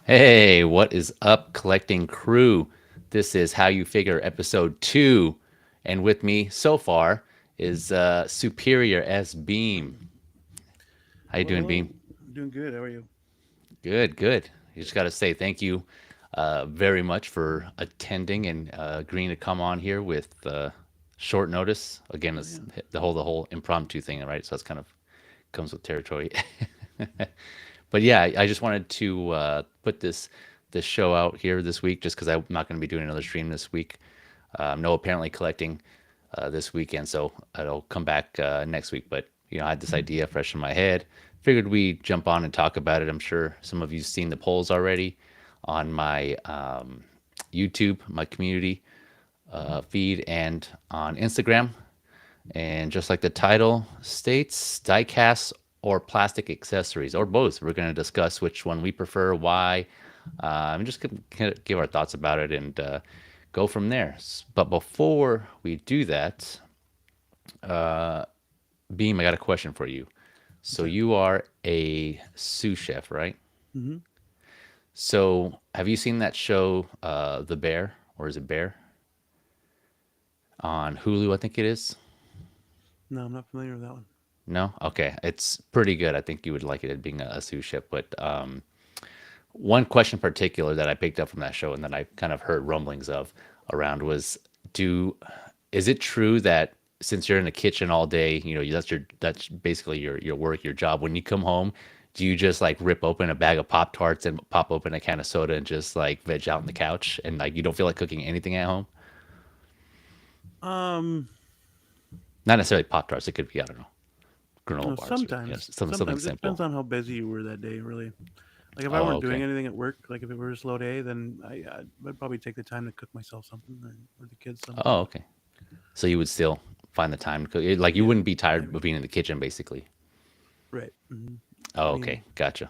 Hey, what is up, collecting crew? This is How You Figure episode 2. And with me so far is Superior S Beam. How you Hello, doing, hello. Beam? I'm doing good. How are you? Good, good. You just got to say thank you very much for attending and agreeing to come on here with short notice. Again, Oh it's yeah. the whole impromptu thing, right? So it's kind of comes with territory. But yeah, I just wanted to put this show out here this week, just because I'm not going to be doing another stream this week. No, apparently collecting this weekend, so it'll come back next week. But I had this idea fresh in my head. Figured we'd jump on and talk about it. I'm sure some of you've seen the polls already on my YouTube, my community feed, and on Instagram. And just like the title states, diecasts or plastic accessories, or both. We're going to discuss which one we prefer, why, and just give our thoughts about it and go from there. But before we do that, Beam, I got a question for you. What's So that? you are a sous chef, right? Mm-hmm. So have you seen that show, The Bear, or is it Bear, on Hulu? I think it is. No, I'm not familiar with that one. No, okay, it's pretty good. I think you would like it at being a sous chef. But one question in particular that I picked up from that show and that I kind of heard rumblings of around was, do is it true that since you're in the kitchen all day, that's basically your work, your job. When you come home, do you just like rip open a bag of Pop Tarts and pop open a can of soda and just like veg out on the couch and like you don't feel like cooking anything at home? Um, Not necessarily Pop Tarts. It could be, I don't know, granola bars or something sometimes it simple. depends on how busy you were that day. Really, like if I Oh, weren't doing okay. anything at work, like if it were a slow day, then I'd probably take the time to cook myself something or the kids something. Oh, But okay. So you would still find the time to cook. Like you yeah, wouldn't be I tired mean, of being in the kitchen, basically. right. I Oh, mean, okay, gotcha.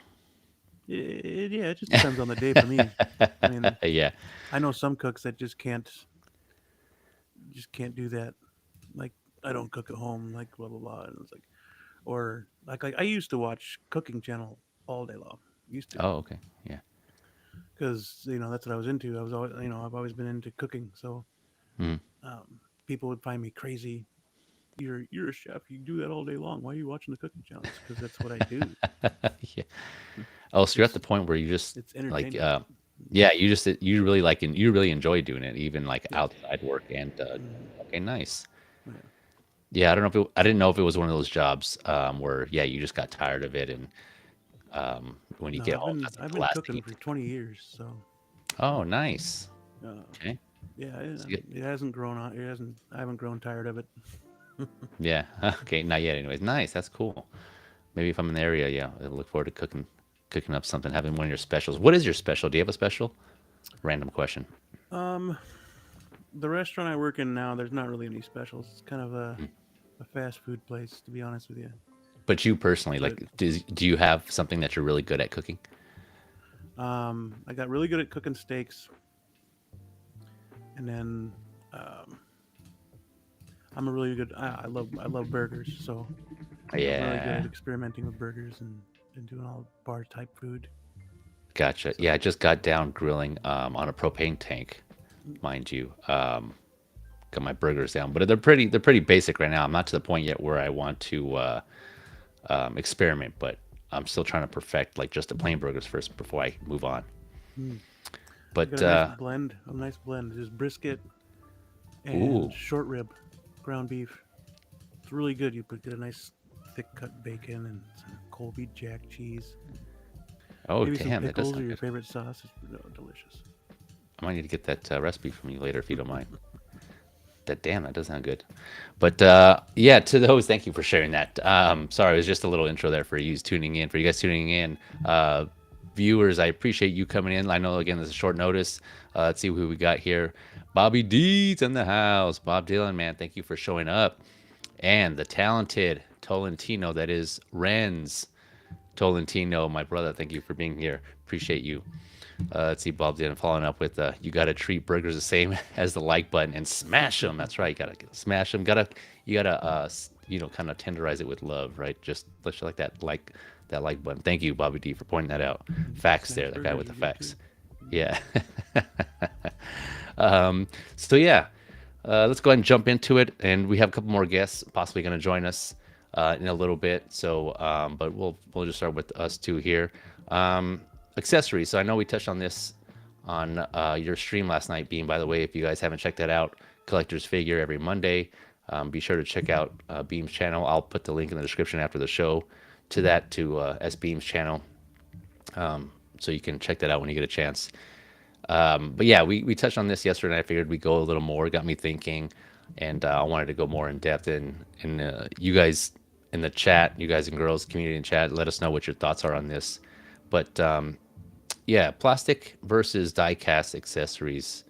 yeah, it just depends on the day for me. I mean, Yeah. I know some cooks that just can't do that. Like I don't cook at home. Like blah blah blah. And it's like or like I used to watch Cooking Channel all day long. Used to Oh, okay. Yeah. because that's what I was into. I was always I've always been into cooking. So Mm. people would find me crazy. You're a chef. You do that all day long. Why are you watching the Cooking Channel? It's because that's what I do. Yeah. Oh, so you're at It's the point where you just it's like, entertainment. yeah, you really like, and you really enjoy doing it, even like Yes. outside work. And Mm-hmm. okay, nice. Yeah. Yeah, I don't know if I didn't know if it was one of those jobs where yeah, you just got tired of it, and when you No, get home, that's like I've the been last thing cooking you for do. 20 years. So Oh, nice. uh, Okay. yeah, So you it hasn't grown on. It hasn't. I haven't grown tired of it. yeah. Okay. Not yet. Anyways, nice. That's cool. Maybe if I'm in the area, yeah, I look forward to cooking up something, having one of your specials. What is your special? Do you have a special? Random question. Um, the restaurant I work in now, there's not really any specials. It's kind of Mm. a fast food place, to be honest with you. But you personally, But like, do you have something that you're really good at cooking? I got really good at cooking steaks, and then um, I love burgers, so I'm really good at Yeah, experimenting with burgers and doing all bar type food. gotcha. So Yeah, I just got down grilling on a propane tank, mind you. Got my burgers down, but they're pretty basic right now. I'm not to the point yet where I want to experiment, but I'm still trying to perfect like just the plain burgers first before I move on. mm, I got But a nice blend, just brisket and ooh, short rib, ground beef. It's really good. You put get a nice thick cut bacon and some Colby Jack cheese, oh maybe some damn, that does pickles or sound your good. favorite sauce. It's delicious. I might need to get that recipe from you later if you don't mind. That damn, that does sound good. But yeah, to those, thank you for sharing that. Sorry, it was just a little intro there for you tuning in. For you guys tuning in, viewers, I appreciate you coming in. I know again this is short notice. Let's see who we got here. Bobby D's in the house. Bob Dylan, man, thank you for showing up. And the talented Tolentino, that is Renz Tolentino, my brother. Thank you for being here. Appreciate you. Let's see, Bob didn't following up with you got to treat burgers the same as the like button and smash them. That's right, you got to smash them. You gotta kind of tenderize it with love, right? Just like that, like that like button. Thank you, Bobby D, for pointing that out. Facts Smash there, that guy burgers with the are good too. facts. Yeah. So yeah, let's go ahead and jump into it. And we have a couple more guests possibly going to join us in a little bit. So, but we'll just start with us two here. Accessories. So I know we touched on this on your stream last night. Beam, by the way, if you guys haven't checked that out, Collector's Figure every Monday. Be sure to check out Beam's channel. I'll put the link in the description after the show to that to S Beam's channel, so you can check that out when you get a chance. But yeah, we touched on this yesterday, and I figured we'd go a little more. It got me thinking, and I wanted to go more in depth. And you guys in the chat, you guys and girls community in chat, let us know what your thoughts are on this. But yeah, plastic versus die-cast accessories.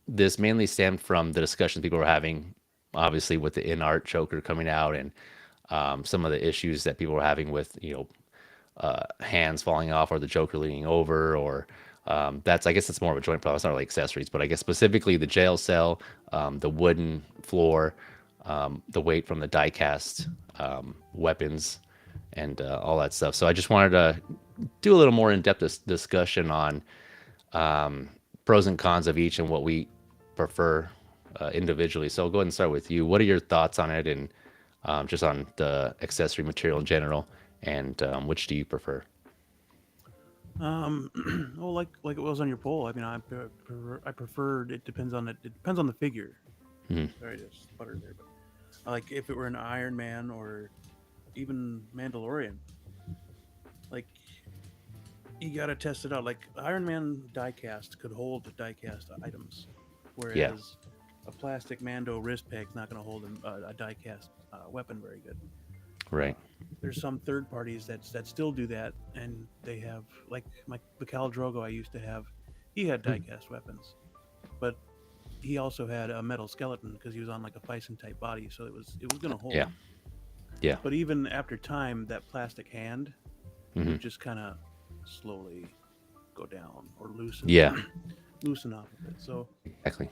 This mainly stemmed from the discussions people were having, obviously with the in-art choker coming out, and some of the issues that people were having with hands falling off or the Joker leaning over, or that's, I guess it's more of a joint problem. It's not really accessories, but I guess specifically the jail cell, the wooden floor, the weight from the die-cast weapons, and all that stuff. So I just wanted to do a little more in-depth discussion on pros and cons of each and what we prefer individually. So I'll go ahead and start with you. What are your thoughts on it, and just on the accessory material in general, and which do you prefer? Well, like it was on your poll. I mean, I preferred. It depends on it. It depends on the figure. Mhm. Sorry to sputter there, but like if it were an Iron Man or even Mandalorian, like you gotta test it out. Like Iron Man diecast could hold the diecast items, Yeah, whereas a plastic Mando wrist peg's not gonna hold a diecast weapon very good. right. There's some third parties that still do that, and they have like the Cal Drogo I used to have. He had Hmm. diecast weapons, but he also had a metal skeleton because he was on like a Bison type body, so it was gonna Yeah, hold. yeah, But even after time, that plastic hand hmm, would just kind of slowly go down or loosen yeah, loosen off of it. So, exactly.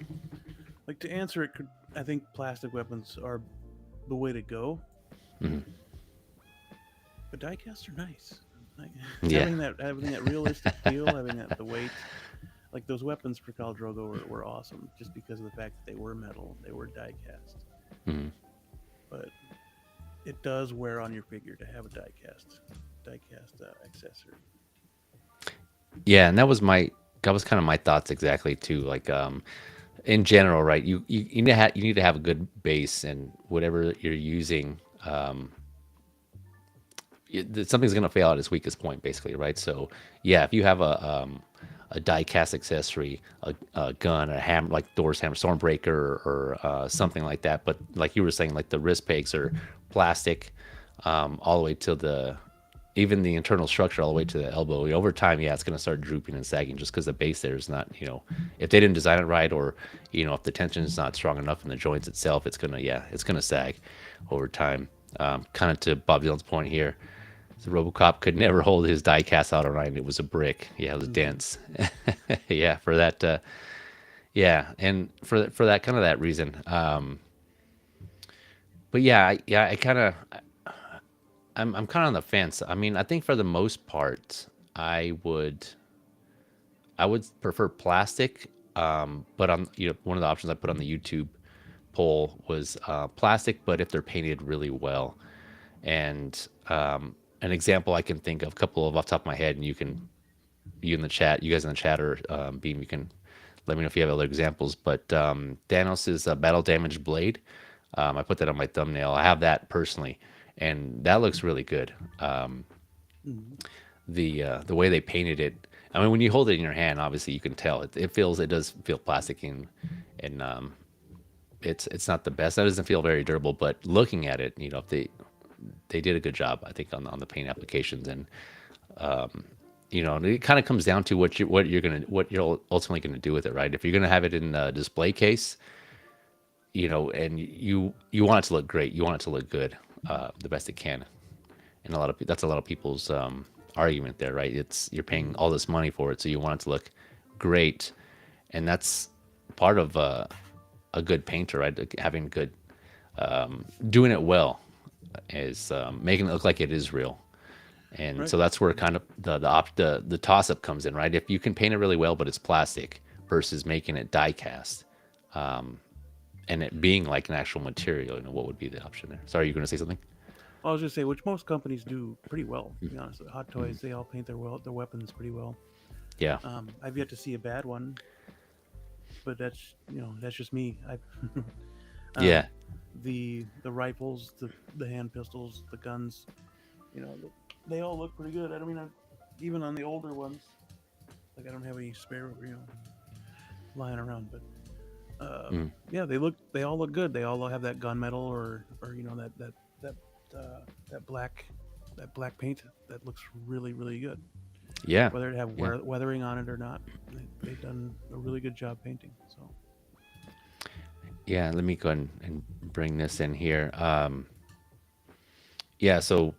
like to answer it, I think plastic weapons are the way to go. Hmm. But diecasts are nice. Like Yeah, having that realistic feel, having that the weight. Like those weapons for Khal Drogo were awesome, just because of the fact that they were metal, they were diecast. hmm, But it does wear on your figure to have a diecast accessory. yeah, and that was kind of my thoughts exactly too. Like, in general, right? You need to have a good base, and whatever you're using, something's going to fail at its weakest point, basically, right? So, yeah, if you have a die cast accessory, a gun, a hammer, like Thor's hammer, Stormbreaker, or something like that, but like you were saying, like the wrist pegs are plastic, all the way to the even the internal structure all the way to the elbow. Over time, yeah, it's going to start drooping and sagging just because the base there is not, if they didn't design it right, or if the tension is not strong enough in the joints itself, it's gonna, yeah, it's gonna sag over time. Kind of to Bob Dylan's point here, the RoboCop could never hold his die cast out right. It was a brick. Yeah, it was Mm-hmm. dense. Yeah, for that. Yeah, and for that kind of that reason. But yeah, I kind of, I'm kind of on the fence. I mean, I think for the most part, I would I would prefer plastic. But on one of the options I put on the YouTube poll was plastic, but if they're painted really well. And an example I can think of, a couple of off the top of my head, and you in the chat, you guys in the chat, or Beam, you can let me know if you have other examples. But Thanos' battle damage blade, I put that on my thumbnail. I have that personally, and that looks really good. Mm-hmm. The way they painted it. I mean, when you hold it in your hand, obviously you can tell it does feel plastic, and it's not the best. That doesn't feel very durable, but looking at it, if they did a good job, I think, on the paint applications. And it kind of comes down to what you're ultimately gonna do with it, right? If you're gonna have it in a display case, and you want it to look great, you want it to look good, the best it can. And that's a lot of people's argument there, right? It's you're paying Mm-hmm. all this money for it, so you want it to look great, and that's part of a good painter, right? Like, having good, doing it well is making it look like it is real. And Right. so that's where kind of the toss up comes in, right? If you can paint it really well, but it's plastic versus making it die cast, and it being like an actual material, what would be the option there? Sorry, you're going to say something? Well, I was just say, which most companies do pretty well. To be honest, Hot Toys, they all paint their weapons pretty well. Yeah. I've yet to see a bad one, but that's just me. I Yeah. um, the rifles, the hand pistols, the guns, they all look pretty good. I mean, even on the older ones, like I don't have any spare, lying around, but yeah, they all look good. They all have that gunmetal or that black that black paint that looks really really good. Yeah. Whether it have Yeah. weathering on it or not, they've done a really good job painting. So Yeah. Let me go ahead and bring this in here. Yeah. So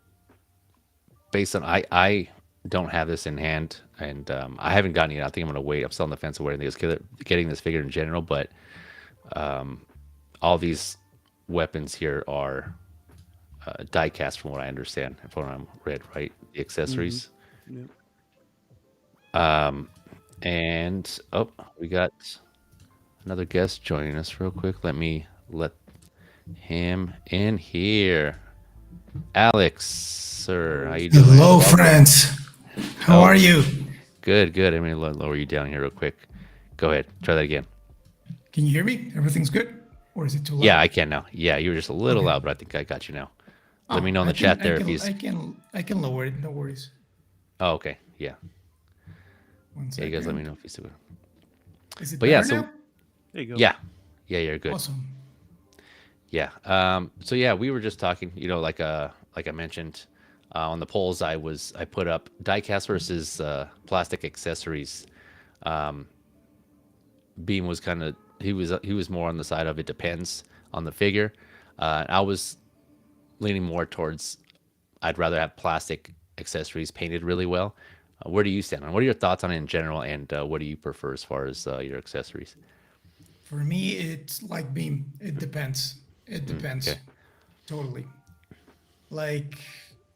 based on I don't have this in hand, and I haven't gotten it. I think I'm going to wait. I'm still on the fence of where getting this figure in general, but all these weapons here are die cast, from what I understand, from what I'm read, right? The mm-hmm. accessories. Yep. And oh, we got another guest joining us real quick. Let me let him in here. Alex, sir, how you doing? Hello, Welcome. friends. How Oh, are you? good, good. I'm gonna lower you down here real quick. Go ahead, try that again. Can you hear me? Everything's good? Or is it too Yeah, loud? I can now. Yeah, you were just a little Okay. loud, but I think I got you now. Let me Oh, know in I the can chat I there if can he's. I can I can lower it. No worries. Oh, okay. Yeah. One Yeah, you guys let me second. know if he's doing. Is it But yeah, better so now? There you go. yeah, yeah, you're good. Awesome. Yeah. So yeah, we were just talking. Like I mentioned, on the polls, I put up diecast versus plastic accessories. Beam was kind of he was more on the side of it depends on the figure. I was leaning more towards I'd rather have plastic accessories painted really well. Where do you stand on? What are your thoughts on it in general, and what do you prefer as far as your accessories? For me, it's like Beam. It depends. It Okay. depends. Totally. Like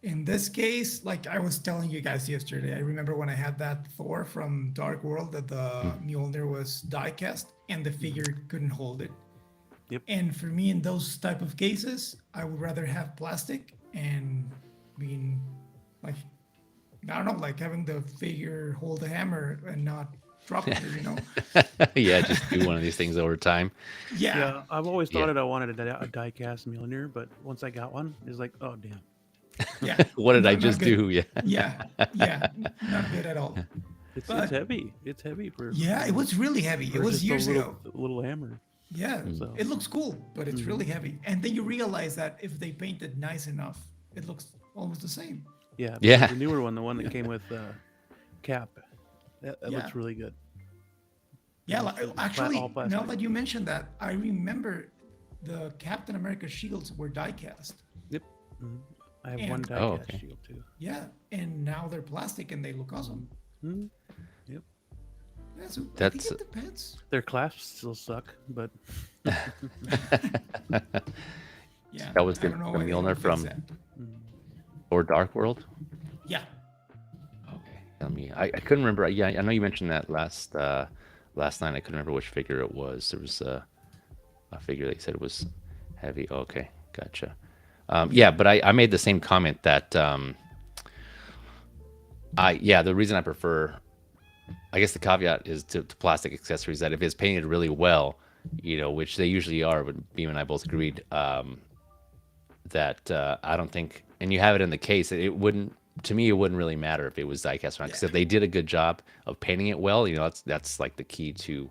in this case, like I was telling you guys yesterday, I remember when I had that Thor from Dark World that the Mjolnir was diecast and the figure couldn't hold it. Yep. And for me, in those type of cases, I would rather have plastic and being like, I don't know, like having the figure hold the hammer and not drop it. Yeah, just do one of these things over time. Yeah, Yeah, I've always Yeah. thought I wanted a die-cast Mjolnir, but once I got one, it's like, oh damn. yeah, What did I not just good. do? Yeah. Yeah, yeah, not good at all. It's But heavy. It's heavy for yeah, it was really heavy. It for was just a years little ago. little hammer. Yeah, So it looks cool, but it's really heavy. And then you realize that if they paint it nice enough, it looks almost the same. yeah, Yeah. the newer one, the one that came with cap, that Yeah. looks really good. Yeah, It's all actually, plastic. now that you mentioned that, I remember the Captain America shields were die cast. Yep. Mhm. I have one And die-cast okay. shield too. yeah, and now they're plastic and they look awesome. Mhm. Yep. Yeah, so I think That's it depends. Their clasps still suck, but Yeah, that was I don't know the why they Mjolnir don't fix from that. or Dark World. Yeah, Okay. I couldn't remember. Yeah, I know you mentioned that last night. I couldn't remember which figure it was. There was a figure that you said was heavy. Okay, gotcha. Yeah, but I made the same comment that the reason I prefer, I guess the caveat is to plastic accessories, that if it's painted really well, which they usually are, but Beam and I both agreed, that I don't think, and you have it in the case, it wouldn't, to me, it wouldn't really matter if it was diecast or not, because yeah, if they did a good job of painting it well, that's like the key to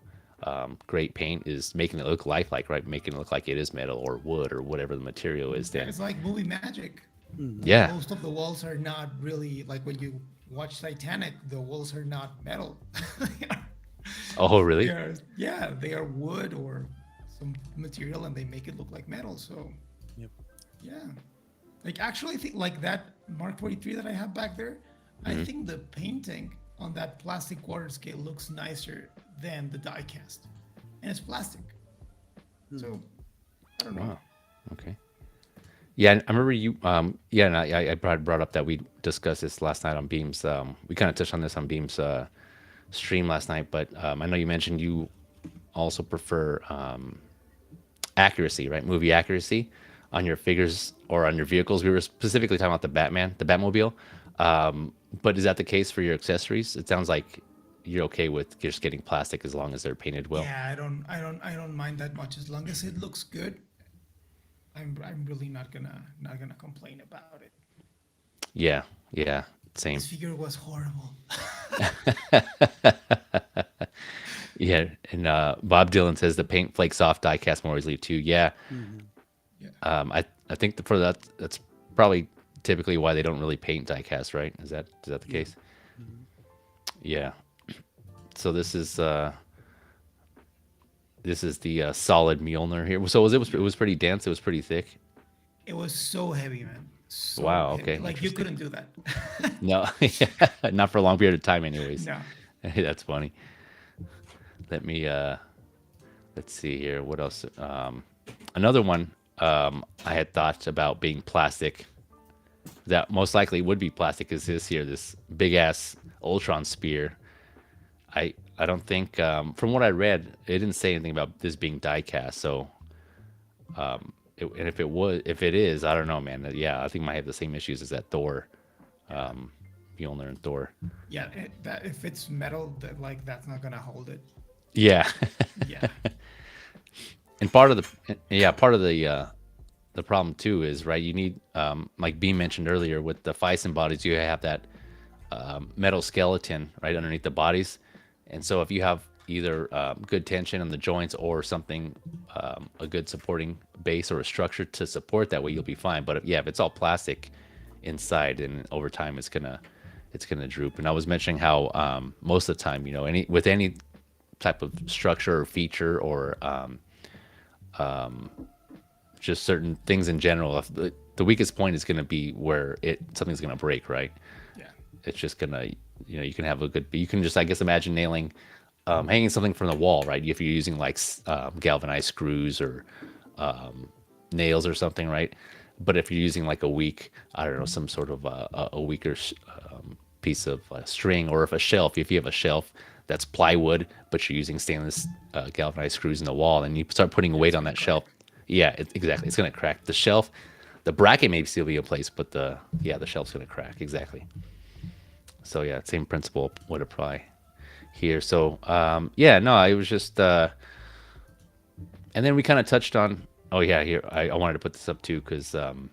great paint, is making it look lifelike, right? Making it look like it is metal or wood or whatever the material is. yeah. Then, It's like movie magic. Like yeah. most of the walls are not really like when you watch Titanic. The walls are not metal. Oh, they really? are, yeah, they are wood or some material, and they make it look like metal. So yep. yeah, like actually, I think like that Mark 43 that I have back there. I think the painting on that plastic quarter scale looks nicer than the die cast, and it's plastic. So I don't know. Wow. Okay. Yeah, I remember you. Yeah, and I brought up that we discussed this last night on Beam's. We kind of touched on this on Beam's stream last night, but I know you mentioned you also prefer accuracy, right? Movie accuracy on your figures or on your vehicles. We were specifically talking about the Batman, the Batmobile. But is that the case for your accessories? It sounds like you're okay with just getting plastic as long as they're painted well. Yeah, I don't mind that much as long as it looks good. I'm really not gonna complain about it. Yeah, yeah, This same. figure was horrible. Yeah, and Bob Dylan says the paint flakes off diecast more easily too. Yeah, Hmm. Yeah. I think for that that's probably typically why they don't really paint diecast, right? Is that the Yeah. case? Hmm. Yeah. So this is the solid Mjolnir here. So it was pretty dense. It was pretty thick. It was so heavy, man. So Wow. heavy. Okay. Like you Interesting. couldn't do that. No, not for a long period of time, anyways. No. That's funny. Let me let's see here. What else? Another one I had thought about being plastic. That most likely would be plastic is this here, this big ass Ultron spear. I don't think from what I read, it didn't say anything about this being die cast. So and if it is, I don't know, man. Yeah, I think it might have the same issues as that Thor, Mjolnir and Thor. Yeah, that if it's metal, that like that's not gonna hold it. Yeah, Yeah. and part of the problem too is right. You need like B mentioned earlier with the Phison bodies, you have that metal skeleton right underneath the bodies, and so if you have either good tension on the joints or something, a good supporting base or a structure to support that way, you'll be fine. But if it's all plastic inside, and over time it's gonna droop. And I was mentioning how most of the time, any type of structure or feature or just certain things in general, if the weakest point is going to be where something's going to break, right? Yeah. It's just gonna, you can have you can just, I guess, imagine hanging something from the wall, right? If you're using like galvanized screws or nails or something, right? But if you're using like I don't know, some sort of a weaker piece of string, or if you have a shelf that's plywood, but you're using stainless galvanized screws in the wall, and you start putting weight on that shelf, yeah, exactly, it's gonna crack. The shelf, the bracket may still be in place, but the shelf's gonna crack, exactly. So yeah, same principle would apply here. So no, I was just and then we kind of touched on. Oh yeah, here I wanted to put this up too because can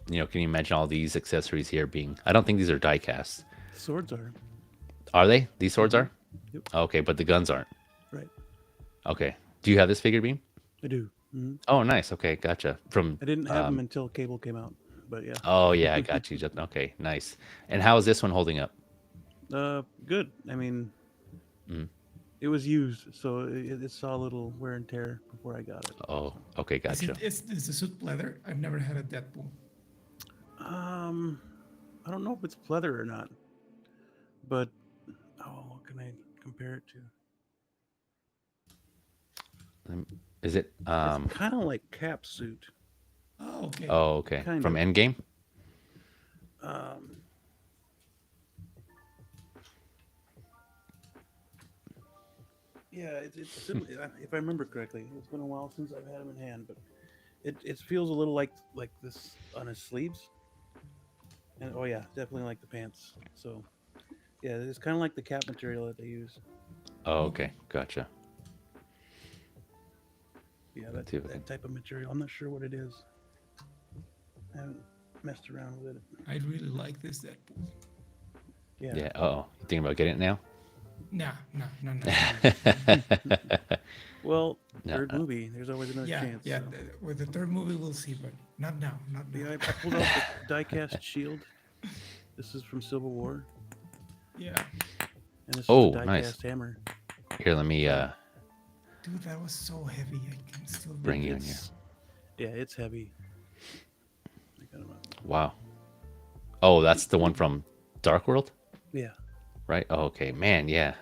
you imagine all these accessories here being? I don't think these are die casts. Swords are. Are they? These swords are? Yep. Okay, but the guns aren't. Right. Okay. Do you have this figure, Beam? I do. Hmm. Oh, nice. Okay, gotcha. From I didn't have them until Cable came out, but yeah. oh yeah, I got you. Okay, nice. And how is this one holding up? Good. I mean, it was used, so it saw a little wear and tear before I got it. Oh, okay, gotcha. Is the suit leather? I've never had a Deadpool. I don't know if it's pleather or not, but what can I compare it to? Is it? It's kind of like Cap suit. Oh, okay. Oh, okay. Kind From of. Endgame. Um, yeah, it's similar. If I remember correctly, it's been a while since I've had him in hand, but it feels a little like this on his sleeves, and oh yeah, definitely like the pants. So yeah, it's kind of like the cap material that they use. Oh, okay, gotcha. Yeah, See if I that type of material. I'm not sure what it is. I haven't messed around with it. I really like this Deadpool. Yeah. Yeah. Oh, you thinking about getting it now? No, no, no, no. Well, No, third movie. There's always another Yeah, chance. yeah. So. With the third movie, we'll see, but not now, not now. Yeah, I pulled out the diecast shield. This is from Civil War, Yeah, and this Oh, is the diecast nice. hammer. Here, let me dude, that was so heavy. I can still bring you in here. It's yeah, it's heavy. I got 'em out. Wow. Oh, that's the one from Dark World, Yeah. right? Oh, okay, man. Yeah,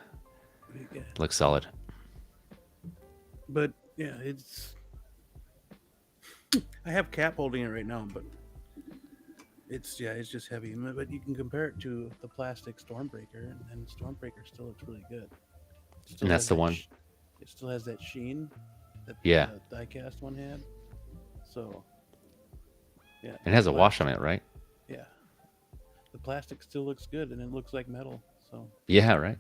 Yeah. looks solid. But yeah, it's I have Cap holding it right now, but it's just heavy. But you can compare it to the plastic Stormbreaker, and Stormbreaker still looks really good. It And still that's has the that. one. It still has that sheen that Yeah, the diecast one had. So yeah, it has a wash on plastic. it, right? Yeah, the plastic still looks good, and it looks like metal. So Yeah, right.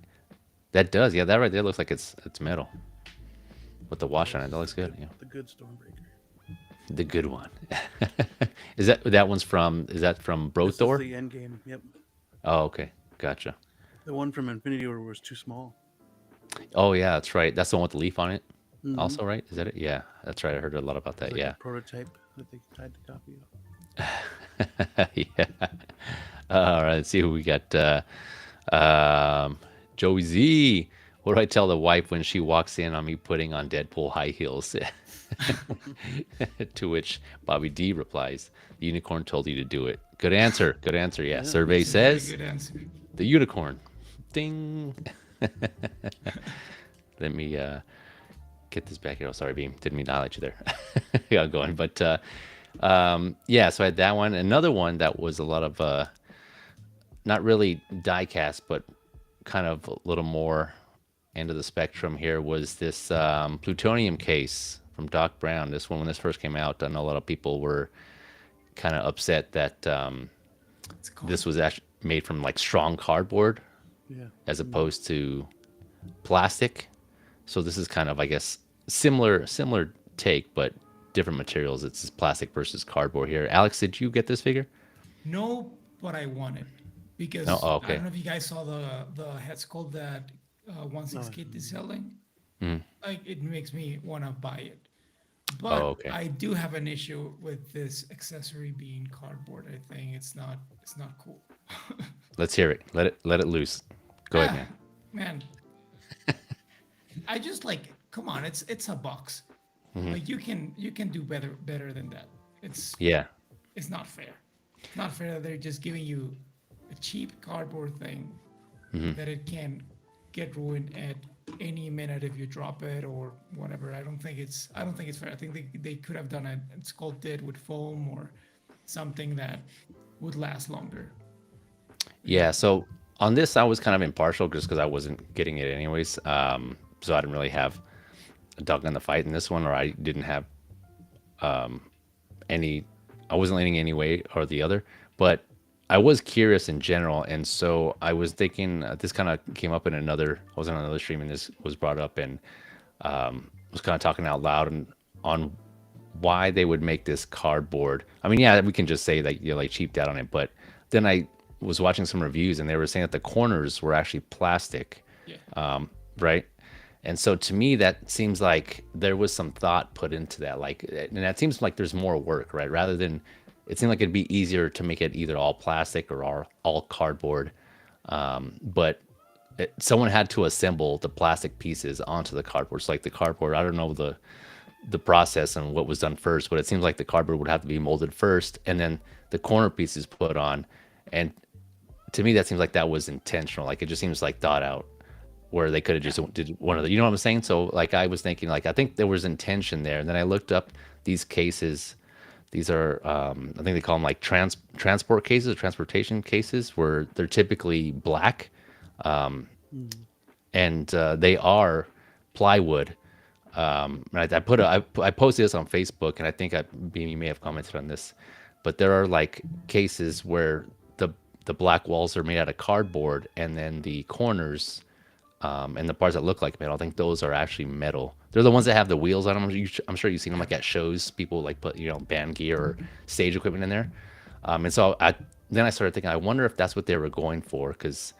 That does. Yeah, that right there looks like it's metal with the yeah, wash on this it. That is looks good. Yeah, the good Stormbreaker. the good one. Is that one's from? Is that from This is Brothor? the end game. Yep, Oh, okay, gotcha. the one from Infinity War was too small. Oh yeah, that's right. That's the one with the leaf on it. Mm-hmm. Also, right? Is that it? Yeah, that's right. I heard a lot about It was that. like a Yeah. prototype that they tried to copy of. Yeah. All right. Let's see who we got. Um, Joey Z. What do I tell the wife when she walks in on me putting on Deadpool high heels? To which Bobby D replies, "The unicorn told you to do it." Good answer. Good answer. Yeah. Yeah, Survey That's a very says good answer. the unicorn. Ding. Let me get this back here. Oh, sorry, Beam. Didn't mean to highlight you there. Got going. But yeah, so I had that one. Another one that was a lot of not really diecast, but kind of a little more end of the spectrum here was this plutonium case from Doc Brown. This one, when this first came out, I know a lot of people were kind of upset that It's this called. was actually made from like strong cardboard yeah. as Mm-hmm. opposed to plastic. So this is kind of, I guess, similar take, but different materials. It's plastic versus cardboard here. Alex, did you get this figure? No, but I want it No. because Oh, I don't okay. know if you guys saw the head sculpt that No. 16 is selling. Mm. Like it makes me want to buy it. Oh, But okay. I do have an issue with this accessory being cardboard. I think it's not cool. Let's hear it. Let it loose. Go ahead, Ah, man. man, I just like come on, it's a box. Hmm. Like you can do better than that. It's Yeah. it's not fair. It's not fair that they're just giving you a cheap cardboard thing Hmm. that it can get ruined at any minute if you drop it or whatever. I don't think it's fair. I think they could have done it and sculpted with foam or something that would last longer. Yeah. So on this, I was kind of impartial just because I wasn't getting it anyways. So I didn't really have a dog in the fight in this one, or I didn't have any. I wasn't leaning any way or the other, but I was curious in general, and so I was thinking this kind of came up in another. I was on another stream, and this was brought up, and was kind of talking out loud and on why they would make this cardboard. I mean, yeah, we can just say that you like cheaped out on it, but then I was watching some reviews, and they were saying that the corners were actually plastic, Yeah. right? And so to me, that seems like there was some thought put into that. Like, and that seems like there's more work, right? Rather than, it seemed like it'd be easier to make it either all plastic or all cardboard. But someone had to assemble the plastic pieces onto the cardboard. So like the cardboard, I don't know the process and what was done first, but it seems like the cardboard would have to be molded first, and then the corner pieces put on. And to me, that seems like that was intentional. Like it just seems like thought out, where they could have Yeah. just did one of the, you know what I'm saying? So like I was thinking, like I think there was intention there, and then I looked up these cases. These are I think they call them like transport cases, transportation cases, where they're typically black, Mm-hmm. and they are plywood. And I posted this on Facebook, and I think you may have commented on this, but there are like cases where the black walls are made out of cardboard, and then the corners and the parts that look like metal, I think those are actually metal. They're the ones that have the wheels on them. I'm sure you've seen them like at shows. People like put band gear or stage equipment in there. And so then I started thinking, I wonder if that's what they were going for, because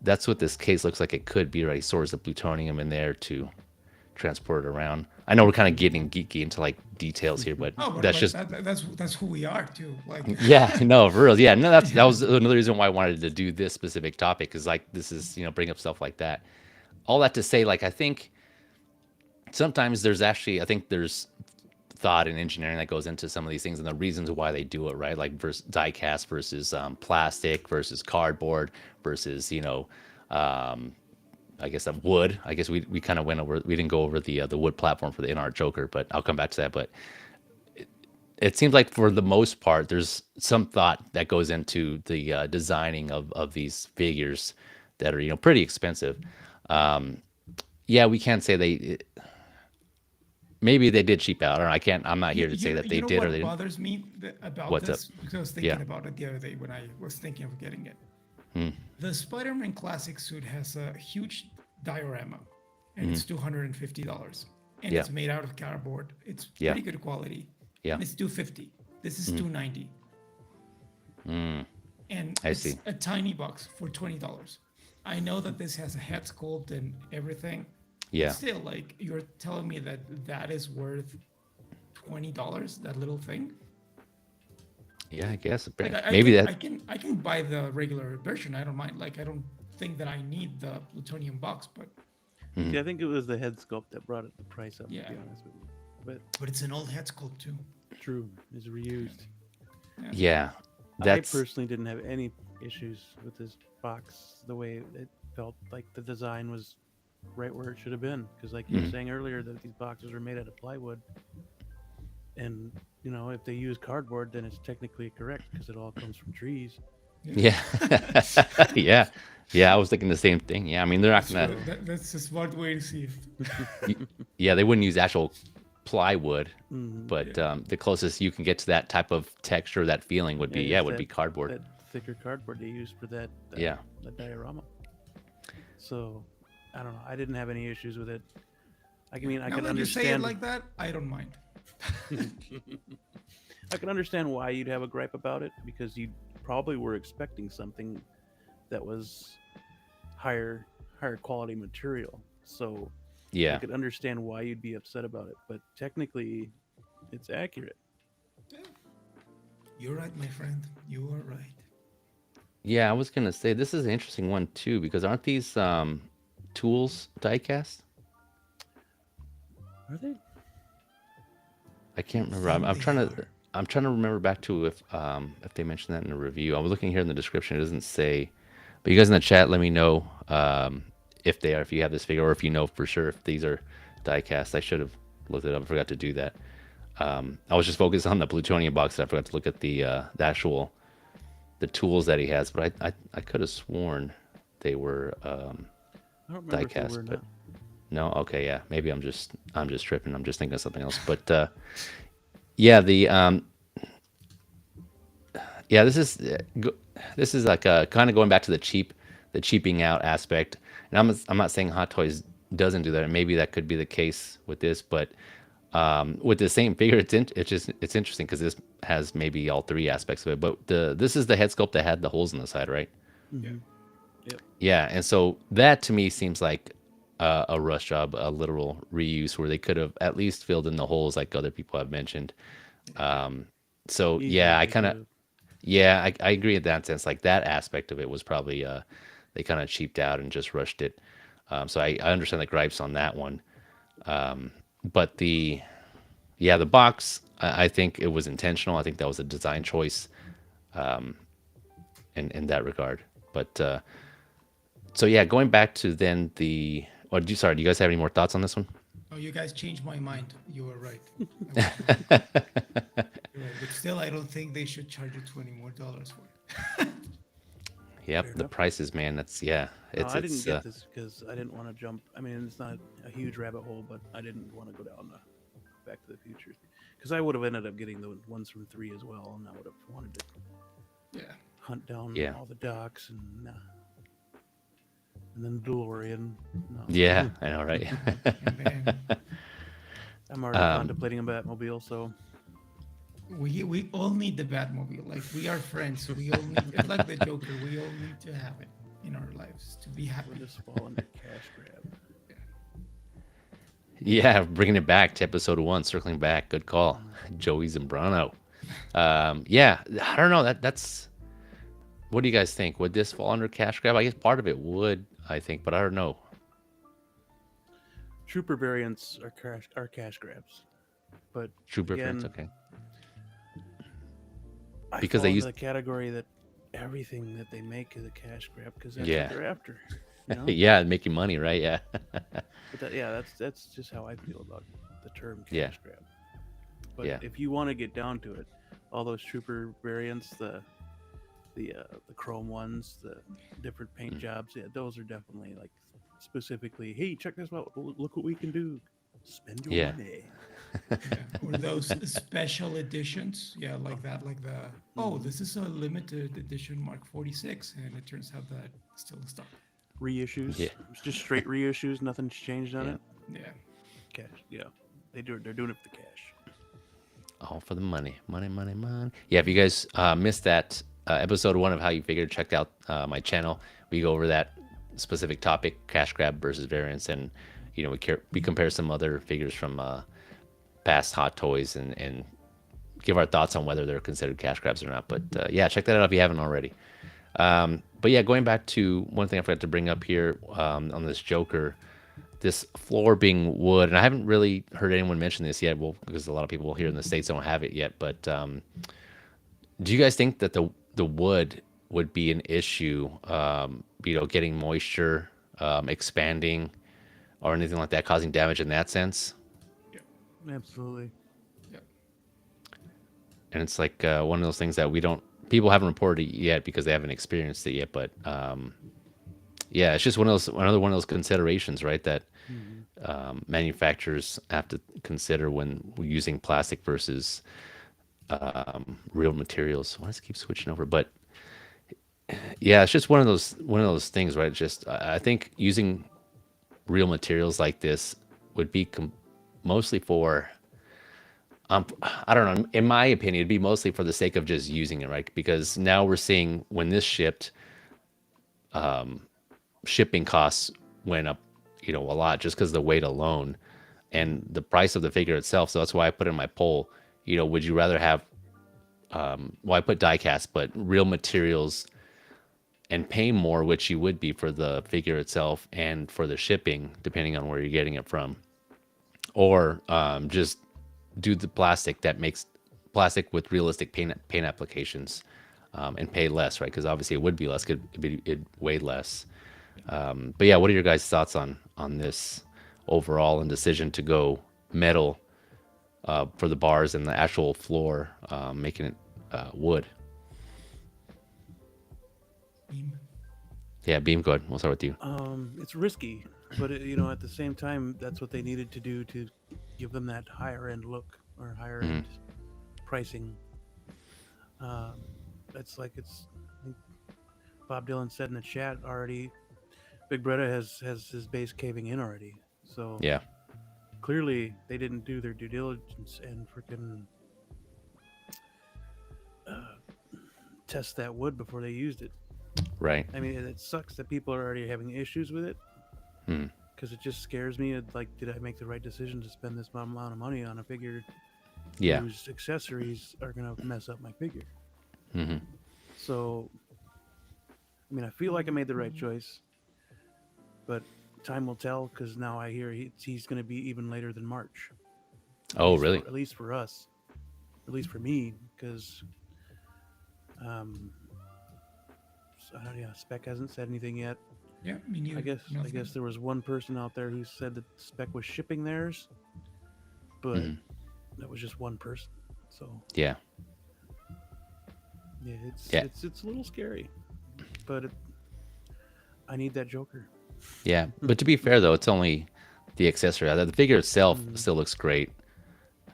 that's what this case looks like. It could be, right? Stores the plutonium in there to transport it around. I know we're kind of getting geeky into like details here, but Oh, but that's like just that's who we are too. Like yeah, no, for real. Yeah, no, that yeah. was another reason why I wanted to do this specific topic, is like this is bring up stuff like that. All that to say, like I think sometimes I think there's thought and engineering that goes into some of these things and the reasons why they do it, right? Like versus diecast versus plastic versus cardboard versus I guess that wood. I guess we kind of went over. We didn't go over the wood platform for the in art Joker, but I'll come back to that. But it seems like for the most part, there's some thought that goes into the designing of these figures that are pretty expensive. Um, yeah, we can't say maybe they did cheap out. Or I can't. I'm not here to say that You they know did or what they didn't. bothers me about What's up? this? Because I was Yeah. thinking about it the other day when I was thinking of getting it. Hmm. The Spider-Man Classic suit has a huge diorama, and Hmm. it's $250, and Yeah. it's made out of cardboard. It's Yeah. pretty good quality, Yeah. and it's $250. This is Mm. $290, Mm. and I it's see. a tiny box for $20. I know that this has a head sculpt and everything, but Yeah. still, like you're telling me that is worth $20, that little thing. Yeah. I guess Like maybe that. I can buy the regular version. I don't mind. Like I don't think that I need the plutonium box, but Mhm. See, I think it was the head sculpt that brought the price up. Yeah. To be honest with you, but it's an old head sculpt too. true is reused. Yeah. I That's personally didn't have any issues with this box. The way it felt like the design was right where it should have been. Because, like you were Mhm. saying earlier, that these boxes are made out of plywood, and if they use cardboard, then it's technically correct because it all comes from trees. yeah. Yeah. Yeah. I was thinking the same thing. Yeah. I mean, they're not So gonna. that's a smart way to see it. Yeah, they wouldn't use actual plywood, Mhm. but the closest you can get to that type of texture, that feeling would be It's would be cardboard. that thicker cardboard they used for that Yeah. that diorama. So I don't know. I didn't have any issues with it. I mean, I Now can that you say it understand. like that, I don't mind. I can understand why you'd have a gripe about it because you probably were expecting something that was higher quality material. So I Yeah. could understand why you'd be upset about it. But technically, it's accurate. You're right, my friend. You are right. Yeah, I was gonna say this is an interesting one too because aren't these tools diecast? Are they? I can't remember. Think I'm they trying to are. remember back to if they mentioned that in the review. I was looking here in the description. It doesn't say, but you guys in the chat, let me know if they are, if you have this figure, or if you know for sure if these are diecast. I should have looked it up. I forgot to do that. I was just focused on the plutonium box. I forgot to look at the the tools that he has. But I could have sworn they were I don't remember if they diecast. were or But not. no, okay, yeah, maybe I'm just tripping. I'm just thinking of something else. But yeah, this is this is like kind of going back to the cheaping out aspect. And I'm not saying Hot Toys doesn't do that. And maybe that could be the case with this, but with the same figure, it's interesting because this has maybe all three aspects of it. But this is the head sculpt that had the holes in the side, right? Mm-hmm. Yep. Yeah, and so that to me seems like a rush job, a literal reuse where they could have at least filled in the holes like other people have mentioned. So yeah, Easily they could've. I agree in that sense. Like that aspect of it was probably they kind of cheaped out and just rushed it. So I understand the gripes on that one. But the box, I think it was intentional. I think that was a design choice in that regard. But so yeah, going back to then the. Or do you guys have any more thoughts on this one? Oh, you guys changed my mind. You were right. You're right. But still, I don't think they should charge you $20 more for it. Yep, Fair the enough. prices, man. That's yeah. No, It's I didn't it's get this because I didn't want to jump. I mean, it's not a huge rabbit hole, but I didn't want to go down the Back to the Future because I would have ended up getting the ones from 3 as well, and I would have wanted to Yeah. hunt down Yeah. all the docs and then DeLorean. No. yeah, I know, right? Man, I'm already contemplating a Batmobile, so we all need the Batmobile. Like we are friends. We all need. It's like the Joker. We all need to have it in our lives to be we'll happy. just fall under cash grab. Yeah, bringing it back to episode 1, circling back. Good call, Joey Zambrano. Yeah, I don't know. That's. What do you guys think? Would this fall under cash grab? I guess part of it would, I think, but I don't know. Trooper variants are cash grabs, but Trooper again, fans, okay. I Because fall they into use- the category that everything that they make is a cash grab because that's Yeah. what they're after. You know? Yeah, making money, right? Yeah. But that's just how I feel about the term cash Yeah. grab. But Yeah. if you want to get down to it, all those trooper variants, the chrome ones, the different paint jobs, yeah, those are definitely like specifically, hey, check this out. Look what we can do. Spend your Yeah. money. Yeah, or those special editions. Yeah, like that. Like the Mhm. this is a limited edition Mark 46, and it turns out that it's still in stock. Yeah. Reissues, just straight reissues. Nothing's changed on Yeah. it. Yeah, Cash, yeah, they're doing it for the cash. All for the money. Money, money, money. Yeah, if you guys missed that episode one of How You Figured, check out my channel. We go over that specific topic, cash grab versus variance, and we compare some other figures from past Hot Toys and give our thoughts on whether they're considered cash grabs or not. But yeah, check that out if you haven't already. But yeah, going back to one thing I forgot to bring up here on this Joker, this floor being wood, and I haven't really heard anyone mention this yet. Well, because a lot of people here in the states don't have it yet. But do you guys think that the wood would be an issue? Getting moisture, expanding, or anything like that, causing damage in that sense? yeah, Absolutely. yeah. And it's like one of those things that people haven't reported it yet because they haven't experienced it yet. But yeah, it's just another one of those considerations, right? That Hmm. manufacturers have to consider when using plastic versus real materials. Why does it keep switching over? But yeah, it's just one of those things, right? Just I think using real materials like this would be mostly for I don't know. In my opinion, it'd be mostly for the sake of just using it, right? Because now we're seeing when this shipped, shipping costs went up, a lot just because of the weight alone and the price of the figure itself. So that's why I put in my poll, would you rather have, well, I put diecast, but real materials and pay more, which you would be for the figure itself and for the shipping, depending on where you're getting it from, or just do the plastic with realistic paint applications and pay less, right? Because obviously it would be less, it'd weigh less. But yeah, what are your guys' thoughts on this overall and decision to go metal for the bars and the actual floor, making it wood? Beam. Yeah, Beam, go ahead. We'll start with you. It's risky, but at the same time, that's what they needed to do to give them that higher end look or higher Mhm. end pricing. Um, I think Bob Dylan said in the chat already. Big Bretta has his base caving in already, so Yeah, clearly they didn't do their due diligence and freaking uh, test that wood before they used it. right. I mean, it sucks that people are already having issues with it Hmm. because it just scares me. Like, did I make the right decision to spend this amount of money on a figure Yeah. whose accessories are gonna mess up my figure? Hmm. So, I mean, I feel like I made the right choice, but time will tell. Because now I hear he's gonna be even later than March. Oh, really? At least for us, at least for me, because um, I don't know. Yeah, Spec hasn't said anything yet. Yeah, me neither. I Nothing. guess there was one person out there who said that Spec was shipping theirs, but Hmm. that was just one person. So Yeah. yeah, Yeah. it's a little scary, but I need that Joker. Yeah. But to be fair, though, it's only the accessory. The figure itself Mhm. still looks great.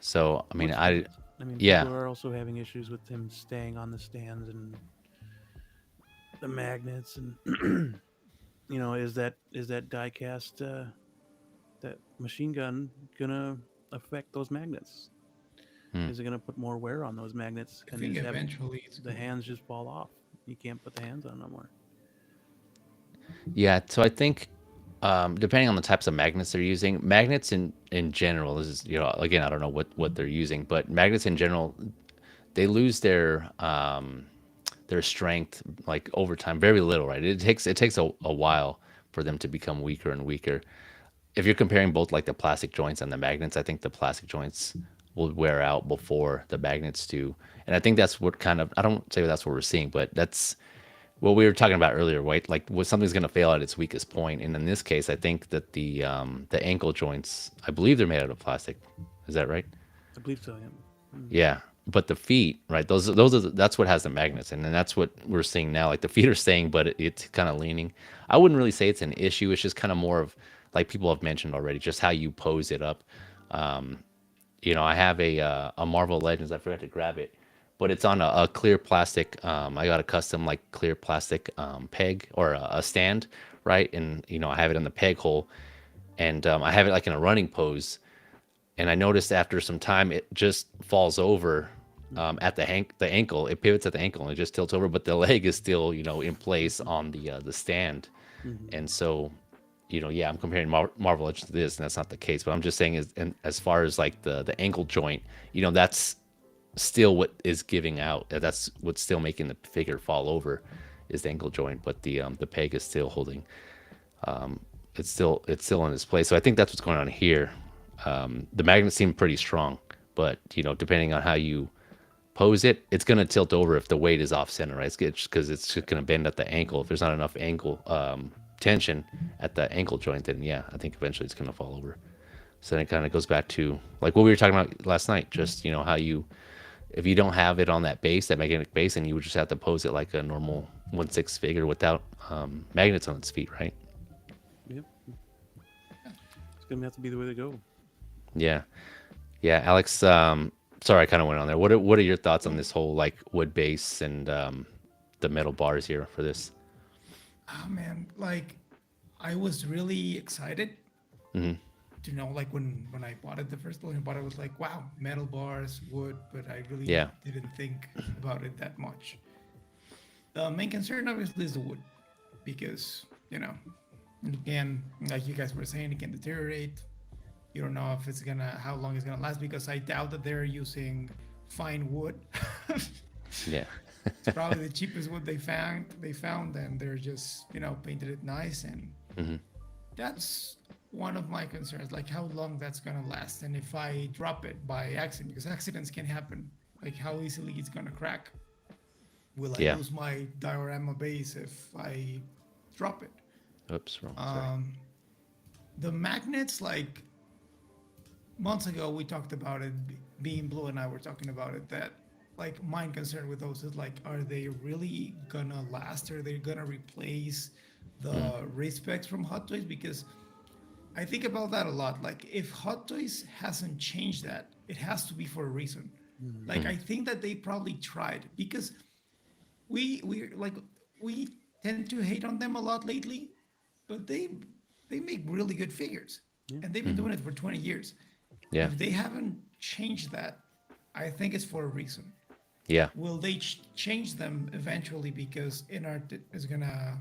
So, I mean, Looks I, great. I mean, yeah. people are also having issues with him staying on the stands and the magnets, and is that die cast that machine gun gonna affect those magnets? Hmm. Is it gonna put more wear on those magnets I and think just have eventually it's the hands just fall off? You can't put the hands on no more. Yeah, so I think depending on the types of magnets they're using, magnets in general, this is again I don't know what they're using, but magnets in general they lose their strength like over time, very little, right? It takes a while for them to become weaker and weaker. If you're comparing both like the plastic joints and the magnets, I think the plastic joints will wear out before the magnets do, and I think that's what kind of I don't say that's what we're seeing, but that's what we were talking about earlier, right? Like, what something's going to fail at its weakest point, and in this case, I think that the ankle joints, I believe they're made out of plastic. Is that right? I believe so. Yeah. Yeah, but the feet, right? Those are that's what has the magnets, and then that's what we're seeing now. Like the feet are staying, but it's kind of leaning. I wouldn't really say it's an issue. It's just kind of more of like people have mentioned already, just how you pose it up. I have a Marvel Legends. I forgot to grab it, but it's on a clear plastic. I got a custom like clear plastic peg or a stand, right? And I have it in the peg hole, and I have it like in a running pose, and I noticed after some time it just falls over at the ankle. It pivots at the ankle and it just tilts over, but the leg is still in place on the stand. Mm-hmm. And so, yeah, I'm comparing Marvel Legends to this, and that's not the case. But I'm just saying, as far as like the ankle joint, that's still what is giving out. That's what's still making the figure fall over, is the ankle joint. But the peg is still holding. It's still in its place. So I think that's what's going on here. The magnets seem pretty strong, but depending on how you pose it, it's going to tilt over if the weight is off center, right? It's because it's just going to bend at the ankle. If there's not enough ankle tension at the ankle joint, then yeah, I think eventually it's going to fall over. So then it kind of goes back to like what we were talking about last night, just how you, if you don't have it on that base, that magnetic base, and you would just have to pose it like a normal 1/6 figure without magnets on its feet, right? Yep. It's gonna have to be the way to go. Yeah. Yeah, Alex, sorry I kind of went on there. What are your thoughts on this whole like wood base and the metal bars here for this? Oh man, like I was really excited Hmm. to know, like when I bought it, the first time I bought it, I was like, wow, metal bars, wood, but I really Yeah. didn't think about it that much. The main concern obviously is the wood, because again, like you guys were saying, it can deteriorate. You don't know if it's gonna how long it's gonna last, because I doubt that they're using fine wood. Yeah. It's probably the cheapest wood they found, and they're just painted it nice, and Hmm. that's one of my concerns, like how long that's gonna last, and if I drop it by accident, because accidents can happen, like how easily it's gonna crack. Will I Yeah. lose my diorama base if I drop it? Oops, wrong. Sorry. The magnets, like months ago we talked about it, being Blue and I were talking about it, that like my concern with those is like, are they really gonna last? Are they gonna replace Mm. the race specs from Hot Toys? Because I think about that a lot. Like if Hot Toys hasn't changed that, it has to be for a reason. Like Hmm. I think that they probably tried, because we tend to hate on them a lot lately, but they make really good figures, Yeah. and they've been Hmm. doing it for 20 years. Yeah. If they haven't changed that, I think it's for a reason. Yeah. Will they change them eventually because InArt is gonna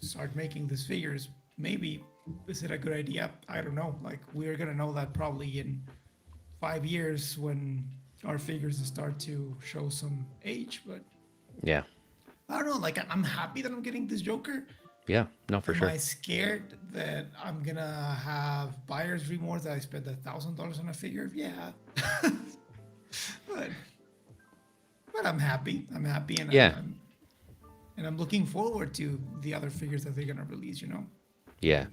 start making these figures? Maybe. Is it a good idea? I don't know. Like we're gonna know that probably in 5 years when our figures start to show some age. But Yeah. I don't know. Like I'm happy that I'm getting this Joker. Yeah. No, for Am sure. I scared that I'm gonna have buyer's remorse that I spent $1,000 on a figure? Yeah. but I'm happy. I'm happy, and Yeah. I'm looking forward to the other figures that they're gonna release. Yeah.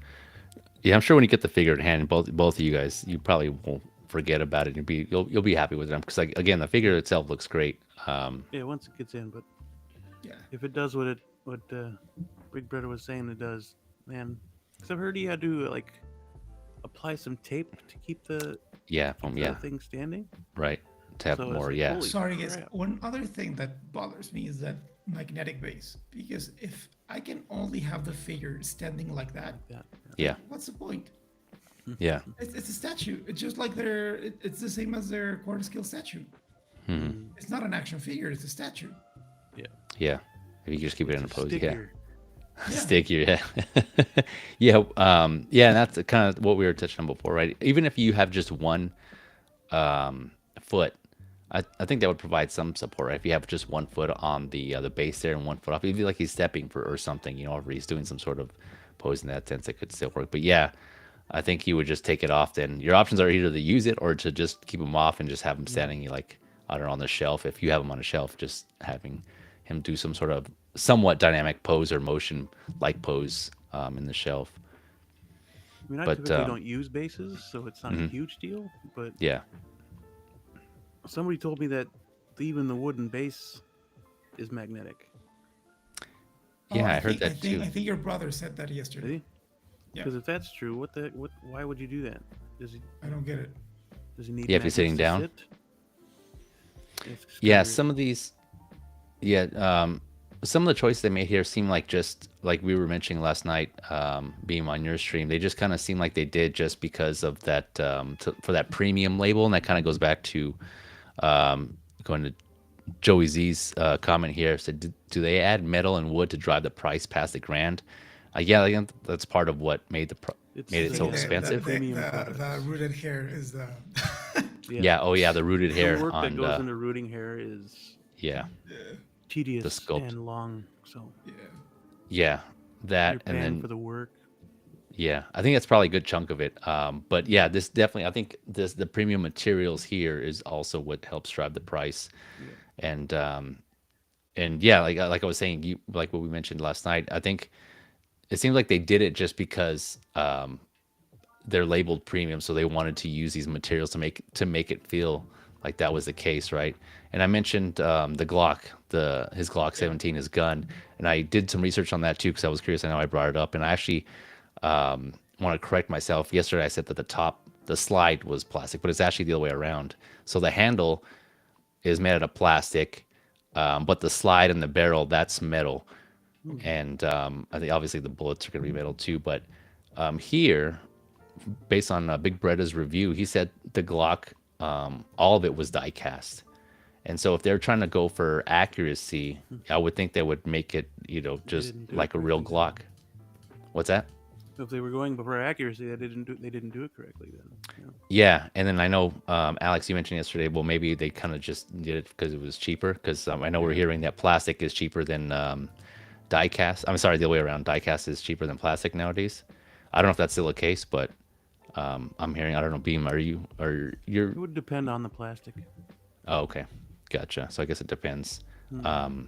Yeah. I'm sure when you get the figure in hand, both of you guys, you probably won't forget about it. You'll be happy with it because like again, the figure itself looks great. Yeah, once it gets in, but Yeah. if it does what Big Brother was saying it does, man. Because I've heard you had to like apply some tape to keep the Yeah. the thing standing. Right. To have So it's more. like, Yeah. holy Sorry, guys. crap. One other thing that bothers me is that magnetic base. Because if I can only have the figure standing like that, Like that. Yeah. what's the point? Yeah. It's a statue. It's just like it's the same as their quarter scale statue. Hmm. It's not an action figure. It's a statue. Yeah. Yeah. If you just keep it in a It's pose. Yeah. stickier. Yeah. Stick your yeah. Yeah. And that's kind of what we were touching on before, right? Even if you have just one foot, I think that would provide some support, right? If you have just one foot on the base there and one foot off, even like he's stepping for or something, or he's doing some sort of pose in that sense, it could still work. But yeah, I think you would just take it off. Then your options are either to use it or to just keep him off and just have him standing like I don't know on the shelf. If you have him on a shelf, just having him do some sort of somewhat dynamic pose or motion like pose in the shelf. I mean, I But typically don't use bases, so it's not a mhm. huge deal. But Yeah, somebody told me that even the wooden base is magnetic. Oh, Yeah, I heard that I too. think your brother said that yesterday. Really? Yeah, Because if that's true, what? Why would you do that? Does he I don't get it. does he need Yeah, if you're magnets sitting to down. sit? It's Yeah, kind of some of these. Yeah, some of the choices they made here seem like just like we were mentioning last night, being on your stream. They just kind of seem like they did just because of that for that premium label, and that kind of goes back to going to Joey Z's comment here. Said, do they add metal and wood to drive the price past the grand? Yeah, I think that's part of what it's made I it the so think expensive. premium the products. rooted hair is the Yeah, Yeah. Oh, yeah. The rooted the hair work that on goes the into rooting hair is yeah yeah, the tedious sculpt. and long. So yeah. Yeah, you're that and paying for then the work. yeah, I think that's probably a good chunk of it. But yeah, this definitely, I think this the premium materials here is also what helps drive the price. Yeah. And yeah, like I was saying, like what we mentioned last night, I think it seems like they did it just because they're labeled premium, so they wanted to use these materials to make it feel like that was the case, right? And I mentioned the Glock, the his Glock Yeah. 17, his gun, and I did some research on that too because I was curious. I know I brought it up, and I actually want to correct myself. Yesterday, I said that the slide was plastic, but it's actually the other way around. So the handle is made out of plastic, but the slide and the barrel that's metal, Hmm. and I think obviously the bullets are going to be metal too. But here, based on Big Bretta's review, he said the Glock, all of it was die cast. And so if they're trying to go for accuracy, I would think they would make it, They just didn't do it like a real correctly then. Glock. What's that? If they were going for accuracy, they didn't do it correctly then. Yeah. Yeah, and then I know Alex, you mentioned yesterday. Well, maybe they kind of just did it because it was cheaper. Because I know we're Yeah. hearing that plastic is cheaper than die cast. I'm sorry, the other way around. Die cast is cheaper than plastic nowadays. I don't know if that's still the case, but I'm hearing. I don't know, Beam. You're? It would depend on the plastic. Oh, okay, gotcha. So I guess it depends. Hmm.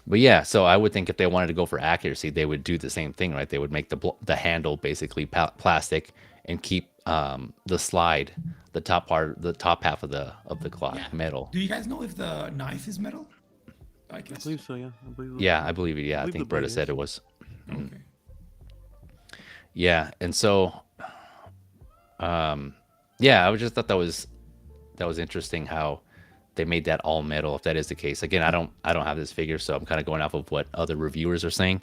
But yeah, so I would think if they wanted to go for accuracy, they would do the same thing, right? They would make the handle basically plastic and keep the slide, the top half of the clock Yeah. metal. Do you guys know if the knife is metal? I I guess. believe so. Yeah, I believe. Yeah, I believe it. I Yeah, I believe the think blade Britta said is. it was. Okay. Yeah, and so yeah, I was just thought that was interesting how they made that all metal. If that is the case, again, I don't have this figure, so I'm kind of going off of what other reviewers are saying,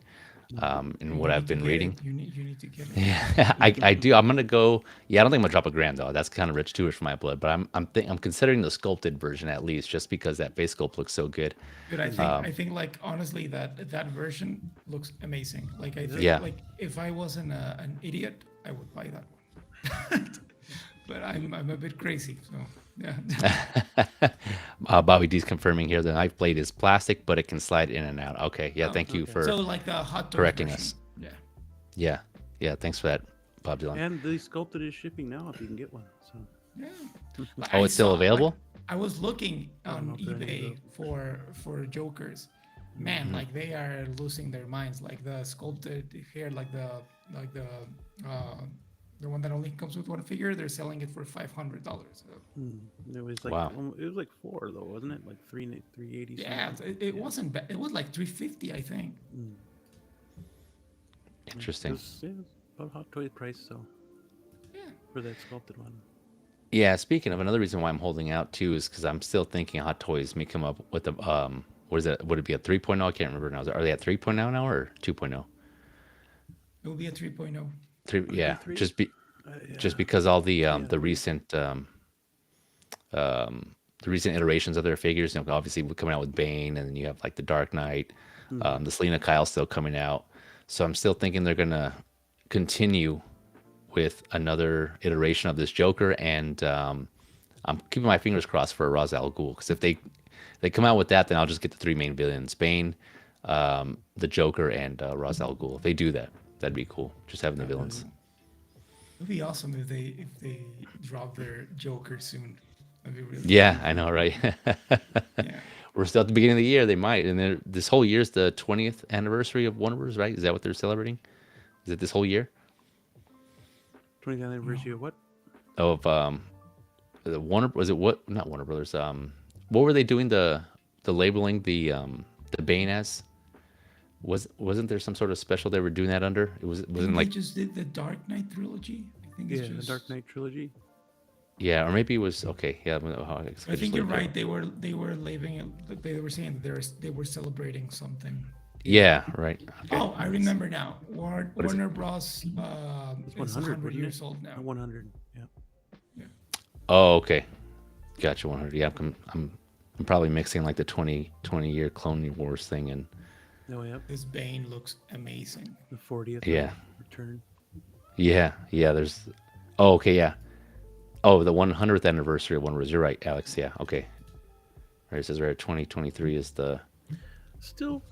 and You what I've need to been get reading. it. You need to get it. Yeah, I do. I'm gonna go. Yeah, I don't think I'm gonna drop a grand though. That's kind of rich, too rich for my blood. But I'm considering the sculpted version at least, just because that base sculpt looks so good. Dude, I think like honestly that version looks amazing. Like I think Yeah. like if I wasn't an idiot, I would buy that one. But I'm a bit crazy, so yeah. Bobby D's confirming here the knife blade is plastic, but it can slide in and out. Okay, yeah, Oh, thank you okay. for So like the hot toys correcting version. us. Yeah. Yeah, yeah, thanks for that, Bob Dylan. And the sculpted is shipping now if you can get one. So Yeah. Like, Oh, I it's still saw, like, available? I was looking I don't know on if they're any eBay good. for Jokers. Man, like they are losing their minds. Like the sculpted hair, like the one that only comes with one figure, they're selling it for $500. hmm, it was like Wow, it was like four though, wasn't it? Like 380 Yeah, something. it wasn't bad. It was like 350, I think. Mm. Yeah, interesting. it's about Hot Toys price so Yeah. for that sculpted one. Yeah, speaking of, another reason why I'm holding out too is because I'm still thinking Hot Toys may come up with a what is that? Would it be a 3.0? I can't remember now. Are they at 3.0 now or 2.0? It will be a 3.0. Three, Would it be yeah, three? just Yeah, because all yeah, the recent iterations of their figures, obviously we're coming out with Bane, and then you have like the Dark Knight, hmm, the Selena Kyle still coming out. So I'm still thinking they're gonna continue with another iteration of this Joker, and I'm keeping my fingers crossed for a Ra's al Ghul, because if they come out with that, then I'll just get the three main villains: Bane, the Joker, and Ra's al Ghul. If they do that, that'd be cool. Just having the villains. It'd be awesome if they drop their Joker soon. That'd be really Yeah, I know, right? yeah. We're still at the beginning of the year. They might, and then this whole year's the 20th anniversary of Wonder, right? Is that what they're celebrating? Is it this whole year 20th anniversary of what? of the Warner was it what not Warner Brothers? What were they doing the labeling the Bane as? Wasn't there some sort of special they were doing that under? It I wasn't think they like just did the Dark Knight trilogy. I think it's Yeah, the just Dark Knight trilogy. yeah, or maybe it was okay. Yeah, I think you're right. They were labeling it. They were saying that they were celebrating something. Yeah, right. Okay. Oh, I remember now. What is it? Warner Bros. It's Is 100, 100 wasn't years it? old now. 100. Yeah. Yeah. Oh, okay. Gotcha. 100. Yeah, I'm probably mixing like the 20 year Clone Wars thing and Oh, yeah. This Bane looks amazing. The 40th yeah, return. yeah. There's. Oh, okay. Yeah. Oh, the 100th anniversary of One Wars. You're right, Alex. Yeah. Okay. Right. It says right 2023 is the. Still,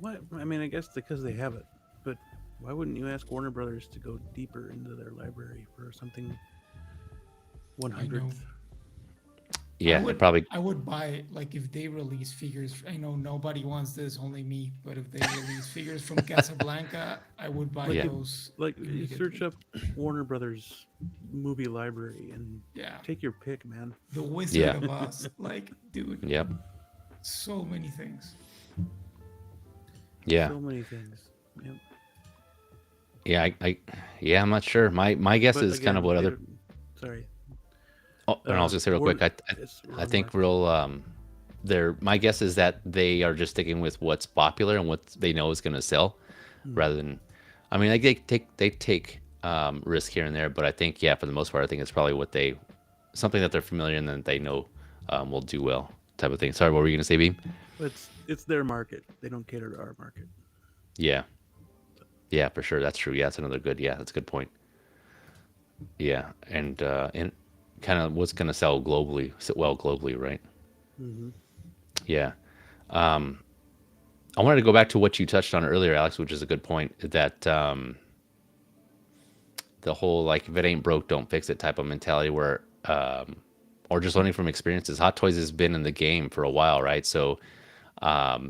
what? I mean, I guess because they have it, but why wouldn't you ask Warner Brothers to go deeper into their library for something 100th? Yeah, I would buy, like, if they release figures. I know nobody wants this, only me. But if they release figures from Casablanca, I would buy Yeah. those. Like, you immediately. search up Warner Brothers movie library and Yeah, take your pick, man. The Wizard Yeah. of Oz. Like, dude, Yep. so many things. Yeah. So many things. Yep. Yeah. Yeah. I'm not sure. My guess But is kind of what other. Sorry. Oh, and I'll just say real quick. I think my guess is that they are just sticking with what's popular and what they know is going to sell, rather than, I mean, like they take risk here and there, but I think for the most part, I think it's probably something that they're familiar and that they know will do well, type of thing. Sorry, what were you going to say, Beam? It's their market. They don't cater to our market. Yeah, yeah, for sure, that's true. Yeah, that's another good. Yeah, that's a good point. Yeah, and kind of what's going to sell globally, right? Mm-hmm. Yeah. I wanted to go back to what you touched on earlier, Alex, which is a good point. That the whole like if it ain't broke, don't fix it type of mentality, where or just learning from experiences. Hot Toys has been in the game for a while, right? So, I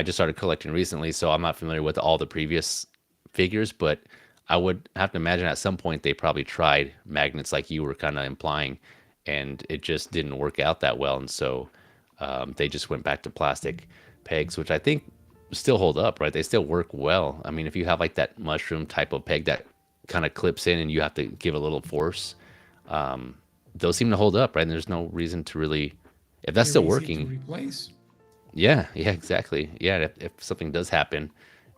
just started collecting recently, so I'm not familiar with all the previous figures, but I would have to imagine at some point they probably tried magnets like you were kind of implying, and it just didn't work out that well. And so they just went back to plastic pegs, which I think still hold up, right? They still work well. I mean, if you have like that mushroom type of peg that kind of clips in and you have to give a little force, those seem to hold up, right? And there's no reason to really, if that's They're still easy to working. replace. Yeah, exactly. Yeah, if something does happen,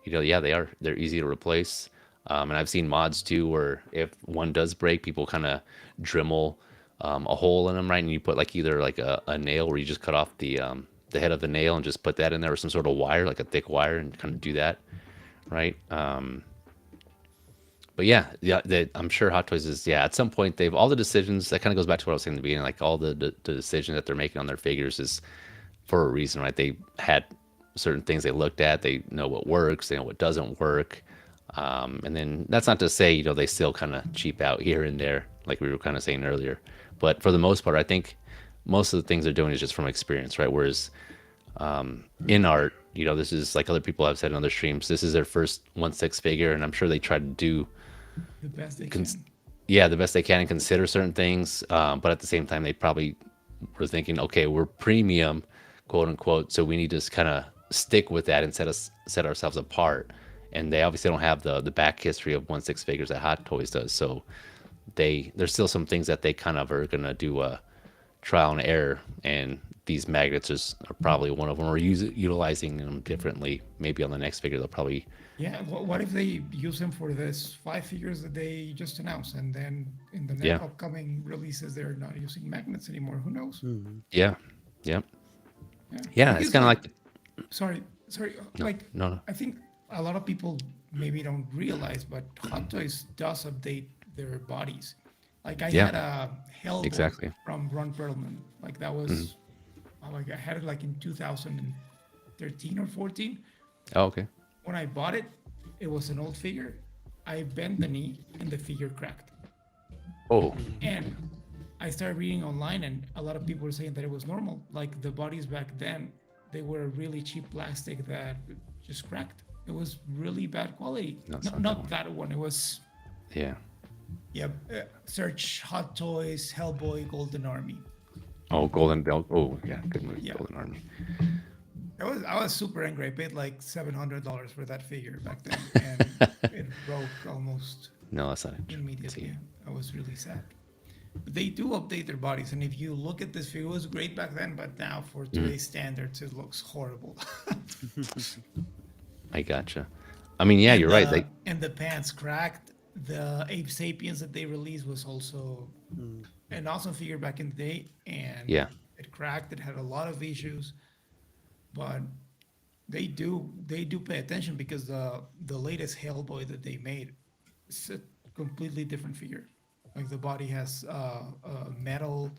they're easy to replace. And I've seen mods too, where if one does break, people kind of Dremel a hole in them, right? And you put like either like a nail where you just cut off the head of the nail and just put that in there, or some sort of wire, like a thick wire, and kind of do that, right? But I'm sure Hot Toys is, at some point they've all the decisions, that kind of goes back to what I was saying in the beginning, like all the decisions that they're making on their figures is for a reason, right? They had certain things they looked at, they know what works, they know what doesn't work. And then that's not to say, they still kind of cheap out here and there, like we were kind of saying earlier. But for the most part, I think most of the things they're doing is just from experience, right? Whereas in art, this is like other people have said in other streams, this is their first 1/6 figure, and I'm sure they try to do The best they can. the best they can and consider certain things. But at the same time, they probably were thinking, okay, we're premium, quote unquote, so we need to kind of stick with that and set ourselves apart. And they obviously don't have the back history of 1/6 figures that Hot Toys does. So there's still some things that they kind of are gonna do a trial and error, and these magnets are probably one of them. Or utilizing them differently. Maybe on the next figure they'll probably. Yeah, what if they use them for this 5 figures that they just announced, and then in the next Yeah. upcoming releases they're not using magnets anymore? Who knows? Yeah. I It's guess, kind of like. sorry. Like, No. I think a lot of people maybe don't realize, but Hot Toys does update their bodies. Like I Yeah. had a Hellboy Exactly. from Ron Perlman. Like that was, like I had it like in 2013 or 14. Oh, okay. When I bought it, it was an old figure. I bent the knee and the figure cracked. Oh, And I started reading online, and a lot of people were saying that it was normal. Like the bodies back then, they were really cheap plastic that just cracked. It was really bad quality. No, it's Not that one. It was, yeah. Yep. Search Hot Toys Hellboy Golden Army. Oh, Golden Belt. Oh, yeah, good movie, Yeah. Golden Army. I was super angry. I paid like $700 for that figure back then, and it broke almost No, that's not it. Let's see. immediately. I was really sad. But they do update their bodies, and if you look at this figure, it was great back then, but now for today's standards, it looks horrible. I gotcha. I mean, yeah, And you're right. and the pants cracked. The Ape Sapiens that they released was also an awesome figure back in the day, and Yeah. it cracked. It had a lot of issues, but they do pay attention because the latest Hellboy that they made is a completely different figure. Like the body has metal,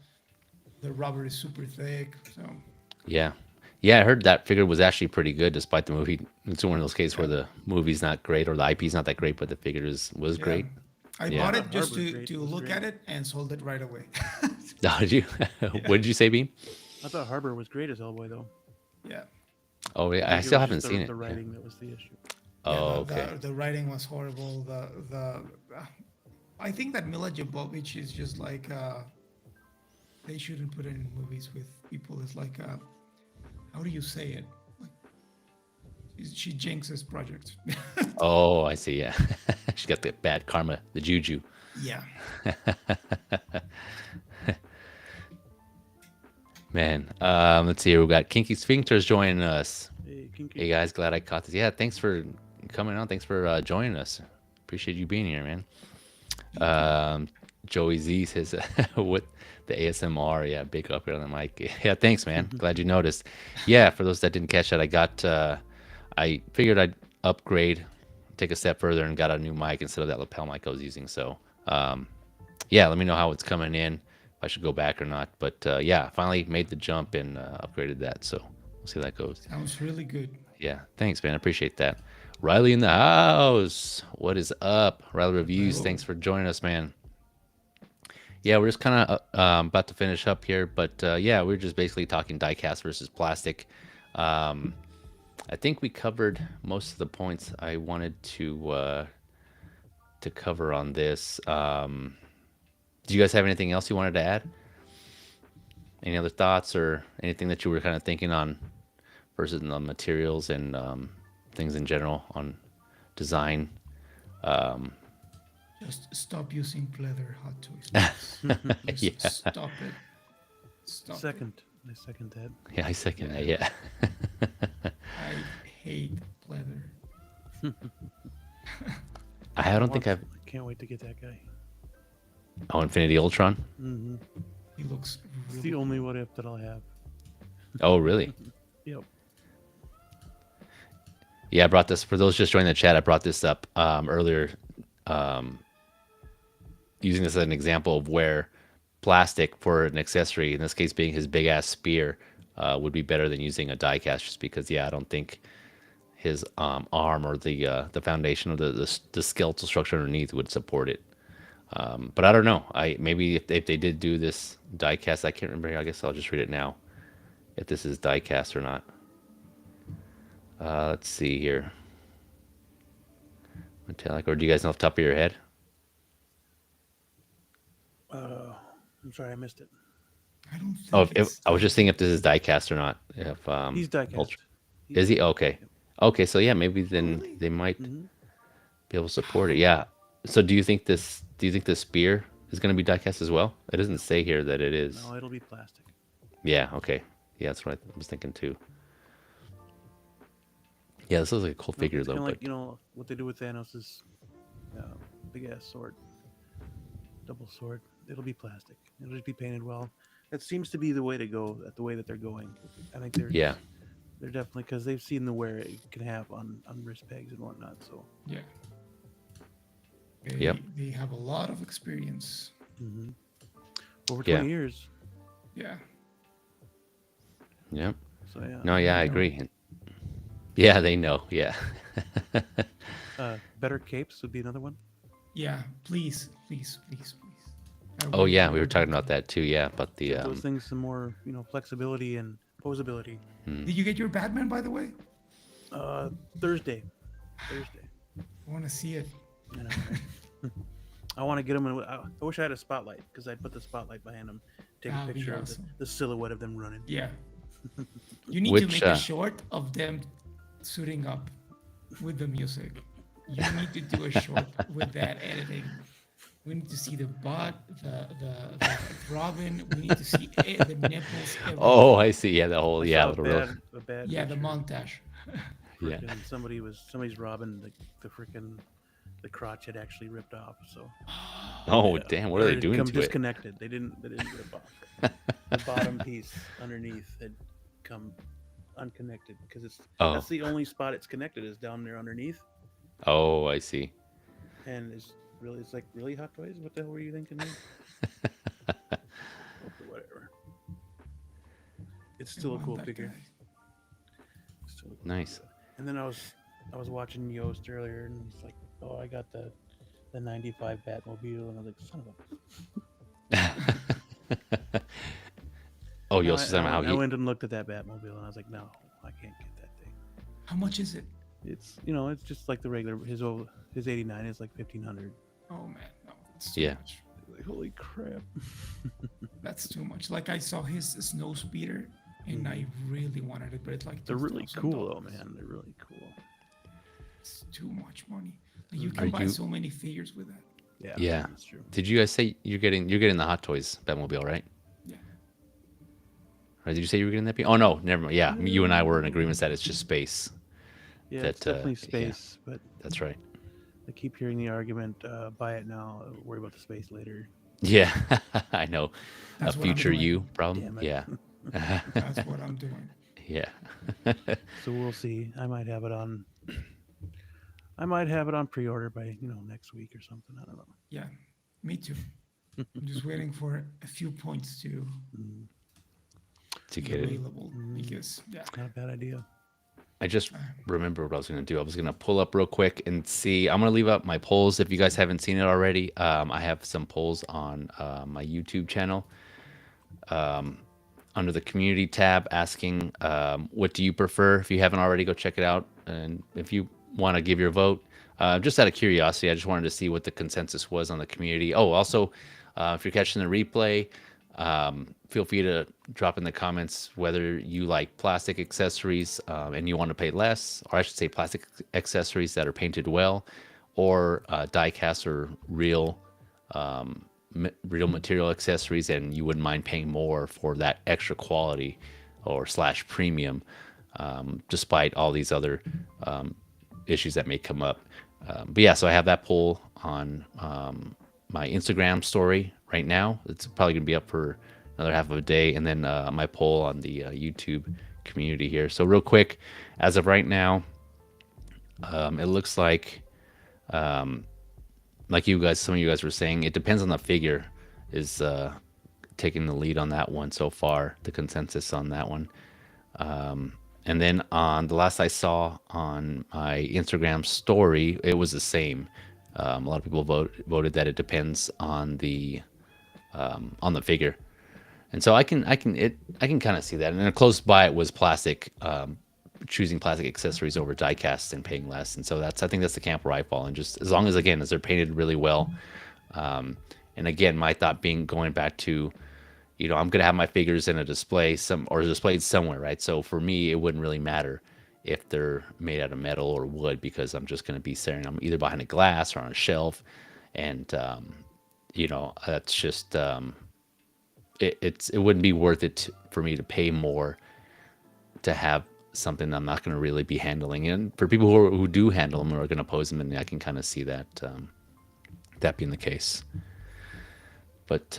the rubber is super thick. So Yeah. Yeah, I heard that figure was actually pretty good despite the movie. It's one of those cases where the movie's not great or the IP's not that great, but the figure was yeah, great. I Yeah. bought I it thought just Harbor's to great. to It was look great. at it and sold it right away. Oh, did you? What did you say, Beam? I thought Harbor was great as Hellboy though. Yeah. Oh, yeah, I think it still was haven't just seen it. The Yeah. writing that was the issue. Oh, Yeah, okay. the writing was horrible. I think that Mila Jovovich is just like they shouldn't put it in movies with people. It's like how do you say it? Like she jinxes projects. Oh, I see. Yeah. She got the bad karma, the juju. Yeah. Man, let's see here. We got Kinky Sphincters joining us. Hey, Kinky. Hey guys, glad I caught this. Yeah, thanks for coming on. Thanks for joining us. Appreciate you being here, man. Joey Z says with the ASMR, yeah, big up here on the mic. Yeah, thanks, man. Glad you noticed. Yeah, for those that didn't catch that, I figured I'd upgrade, take a step further, and got a new mic instead of that lapel mic I was using. So, yeah, let me know how it's coming in, if I should go back or not. But yeah, finally made the jump and upgraded that. So we'll see how that goes. Sounds really good. Yeah, thanks, man. I appreciate that. Riley in the house. What is up? Riley Reviews. Hello. Thanks for joining us, man. Yeah, we're just kind of about to finish up here, but yeah, we're just basically talking diecast versus plastic. I think we covered most of the points I wanted to cover on this. Do you guys have anything else you wanted to add? Any other thoughts or anything that you were kind of thinking on versus the materials and things in general on design? Just stop using pleather hot toys. Just Yeah. stop it. Stop Second. I second that. Yeah, I second that. Yeah. it. I hate pleather. I don't think I've. I can't wait to get that guy. Oh, Infinity Ultron. Mm-hmm. He looks It's really the only what if that I'll have. Oh, really? Yep. Yeah, I brought this for those just joining the chat. I brought this up earlier, using this as an example of where plastic for an accessory, in this case being his big ass spear, would be better than using a die cast. Just because, yeah, I don't think his arm or the foundation of the skeletal structure underneath would support it. But I don't know. Maybe if they did do this die cast, I can't remember. I guess I'll just read it now. If this is die cast or not. Let's see here. Metallic, or do you guys know off the top of your head? I'm sorry, I missed it. I don't think Oh, if it's I was just thinking if this is die cast or not. If He's diecast. Ultra- Is he? Okay. Okay, so yeah, maybe then Really? they might Mm-hmm. be able to support it. Yeah. So do you think this spear is going to be die cast as well? It doesn't say here that it is. No, it'll be plastic. Yeah, okay. Yeah, that's what I was thinking too. Yeah, this looks like a cool figure It's though. kind of But like, you know, what they do with Thanos' big ass sword. Double sword. It'll be plastic. It'll just be painted well. That seems to be the way to go, the way that they're going. I think yeah, they're definitely, because they've seen the wear it can have on wrist pegs and whatnot. So Yeah. Yep. They have a lot of experience. over 20 Yeah. years. Yeah. yeah. So yeah. No, yeah, I agree. Yeah, they know. Yeah. Better capes would be another one. Yeah. Please, please, please, please. Oh yeah, we were talking about that too. Yeah, about the Those things, some more, flexibility and posability. Did you get your Batman, by the way? Thursday. I want to see it. You know, right? I want to get them. I wish I had a spotlight because I'd put the spotlight behind them, take a That'd be picture of awesome. the silhouette of them running. Yeah. You need to Which make a short of them suiting up with the music. You need to do a short with that editing. We need to see the butt, the throbbing. We need to see the nipples, oh, everything. I see. Yeah, the whole I yeah saw little real a bad Yeah, the picture. montage. yeah. Frickin' somebody's robbing the frickin' the crotch had actually ripped off. So Oh yeah, damn, what are or they it had doing come to it? disconnected. They didn't rip off. The bottom piece underneath had come unconnected because Oh, that's the only spot it's connected is down there underneath, oh, I see. and it's like really hot toys. What the hell were you thinking, man? Okay, whatever. It's I still a want cool that figure. guy. Still a cool Nice. figure. And then I was watching Yost earlier, and he's like, "Oh, I got the '95 Batmobile," and I was like, "Son of a." oh, you Now also talking about how I he? went and looked at that Batmobile, and I was like, "No, I can't get that thing." How much is it? It's just like the regular his '89 is like 1,500. Oh man, no, it's too Yeah. much. Like, holy crap! That's too much. Like I saw his snow speeder, and I really wanted it, but it's like They're really cool though, $2,000. man. They're really cool. It's too much money. Like, you Are can buy you? so many figures with that. Yeah, Yeah. that's true. Did you guys say you're getting the Hot Toys Batmobile, right? Yeah. Or did you say you were getting that? Oh no, never mind. Yeah, you and I were in agreement that it's just space. Yeah, it's That definitely yeah, space, but that's right. I keep hearing the argument: buy it now, worry about the space later. Yeah, I know. A That's what I'm future doing. you problem. Damn it! Yeah, That's what I'm doing. yeah. So we'll see. I might have it on pre-order by next week or something. I don't know. Yeah, me too. I'm just waiting for a few points to Mm, To be get it. available because yeah, not a bad idea. I just remember what I was going to do. I was going to pull up real quick and see. I'm going to leave up my polls if you guys haven't seen it already. I have some polls on my YouTube channel under the community tab asking what do you prefer. If you haven't already, go check it out. And if you want to give your vote, just out of curiosity, I just wanted to see what the consensus was on the community. Oh, also, if you're catching the replay, feel free to drop in the comments whether you like plastic accessories and you want to pay less, or I should say plastic accessories that are painted well, or die cast or real material accessories, and you wouldn't mind paying more for that extra quality or slash premium, despite all these other issues that may come up. But yeah, so I have that poll on my Instagram story right now. It's probably going to be up for another half of a day, and then my poll on the YouTube community here. So real quick, as of right now, it looks like you guys, some of you guys were saying, it depends on the figure is taking the lead on that one so far. The consensus on that one. And then on the last I saw on my Instagram story, it was the same. A lot of people voted that it depends on the figure, and so I can kind of see that. And then close by it was plastic, choosing plastic accessories over die casts and paying less. And so I think that's the camp where I fall. And just as long as they're painted really well, and again, my thought being going back to, I'm going to have my figures in a display or displayed somewhere, right? So for me, it wouldn't really matter if they're made out of metal or wood, because I'm just going to be staring them either behind a glass or on a shelf. And, that's just, it wouldn't be worth it for me to pay more to have something I'm not going to really be handling. And for people who do handle them or are going to pose them, and I can kind of see that, that being the case. But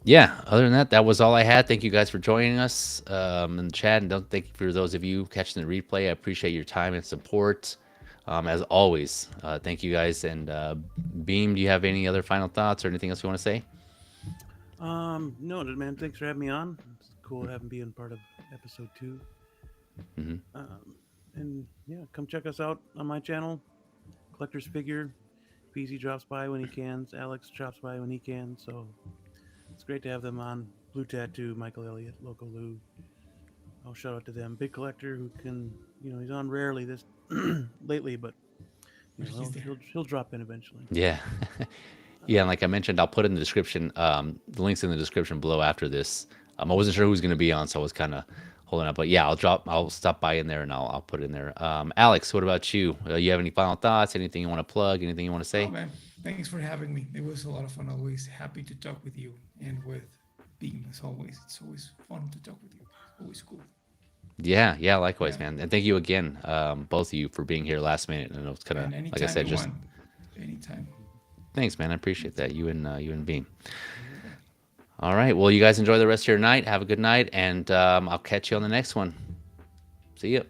yeah, other than that, that was all I had. Thank you guys for joining us in the chat, and thank you for those of you catching the replay. I appreciate your time and support. As always, thank you guys. And Beam, do you have any other final thoughts or anything else you want to say? No, man. Thanks for having me on. It's cool having being part of episode 2. And yeah, come check us out on my channel, Collector's Figure. PZ drops by when he can. Alex drops by when he can. So it's great to have them on. Blue Tattoo, Michael Elliott, Loco Lou. I'll shout out to them. Big Collector, who can, he's on rarely this lately, but But he's there. he'll drop in eventually. Yeah. Yeah, and like I mentioned, I'll put in the description, the links in the description below after this. I wasn't sure who's going to be on, so I was kind of holding up. But yeah, I'll stop by in there and I'll put it in there. Alex, what about you? You have any final thoughts? Anything you want to plug? Anything you want to Oh say? man, thanks for having me. It was a lot of fun. Always happy to talk with you and with Beam as always. It's always fun to talk with you. Always cool. Yeah, likewise, Yeah. man. And thank you again, both of you, for being here last minute. And it was kind of, And like I anytime said, you just want, anytime. thanks, man. I appreciate that. You and Beam. You're welcome. All right. Well, you guys enjoy the rest of your night. Have a good night, and I'll catch you on the next one. See ya.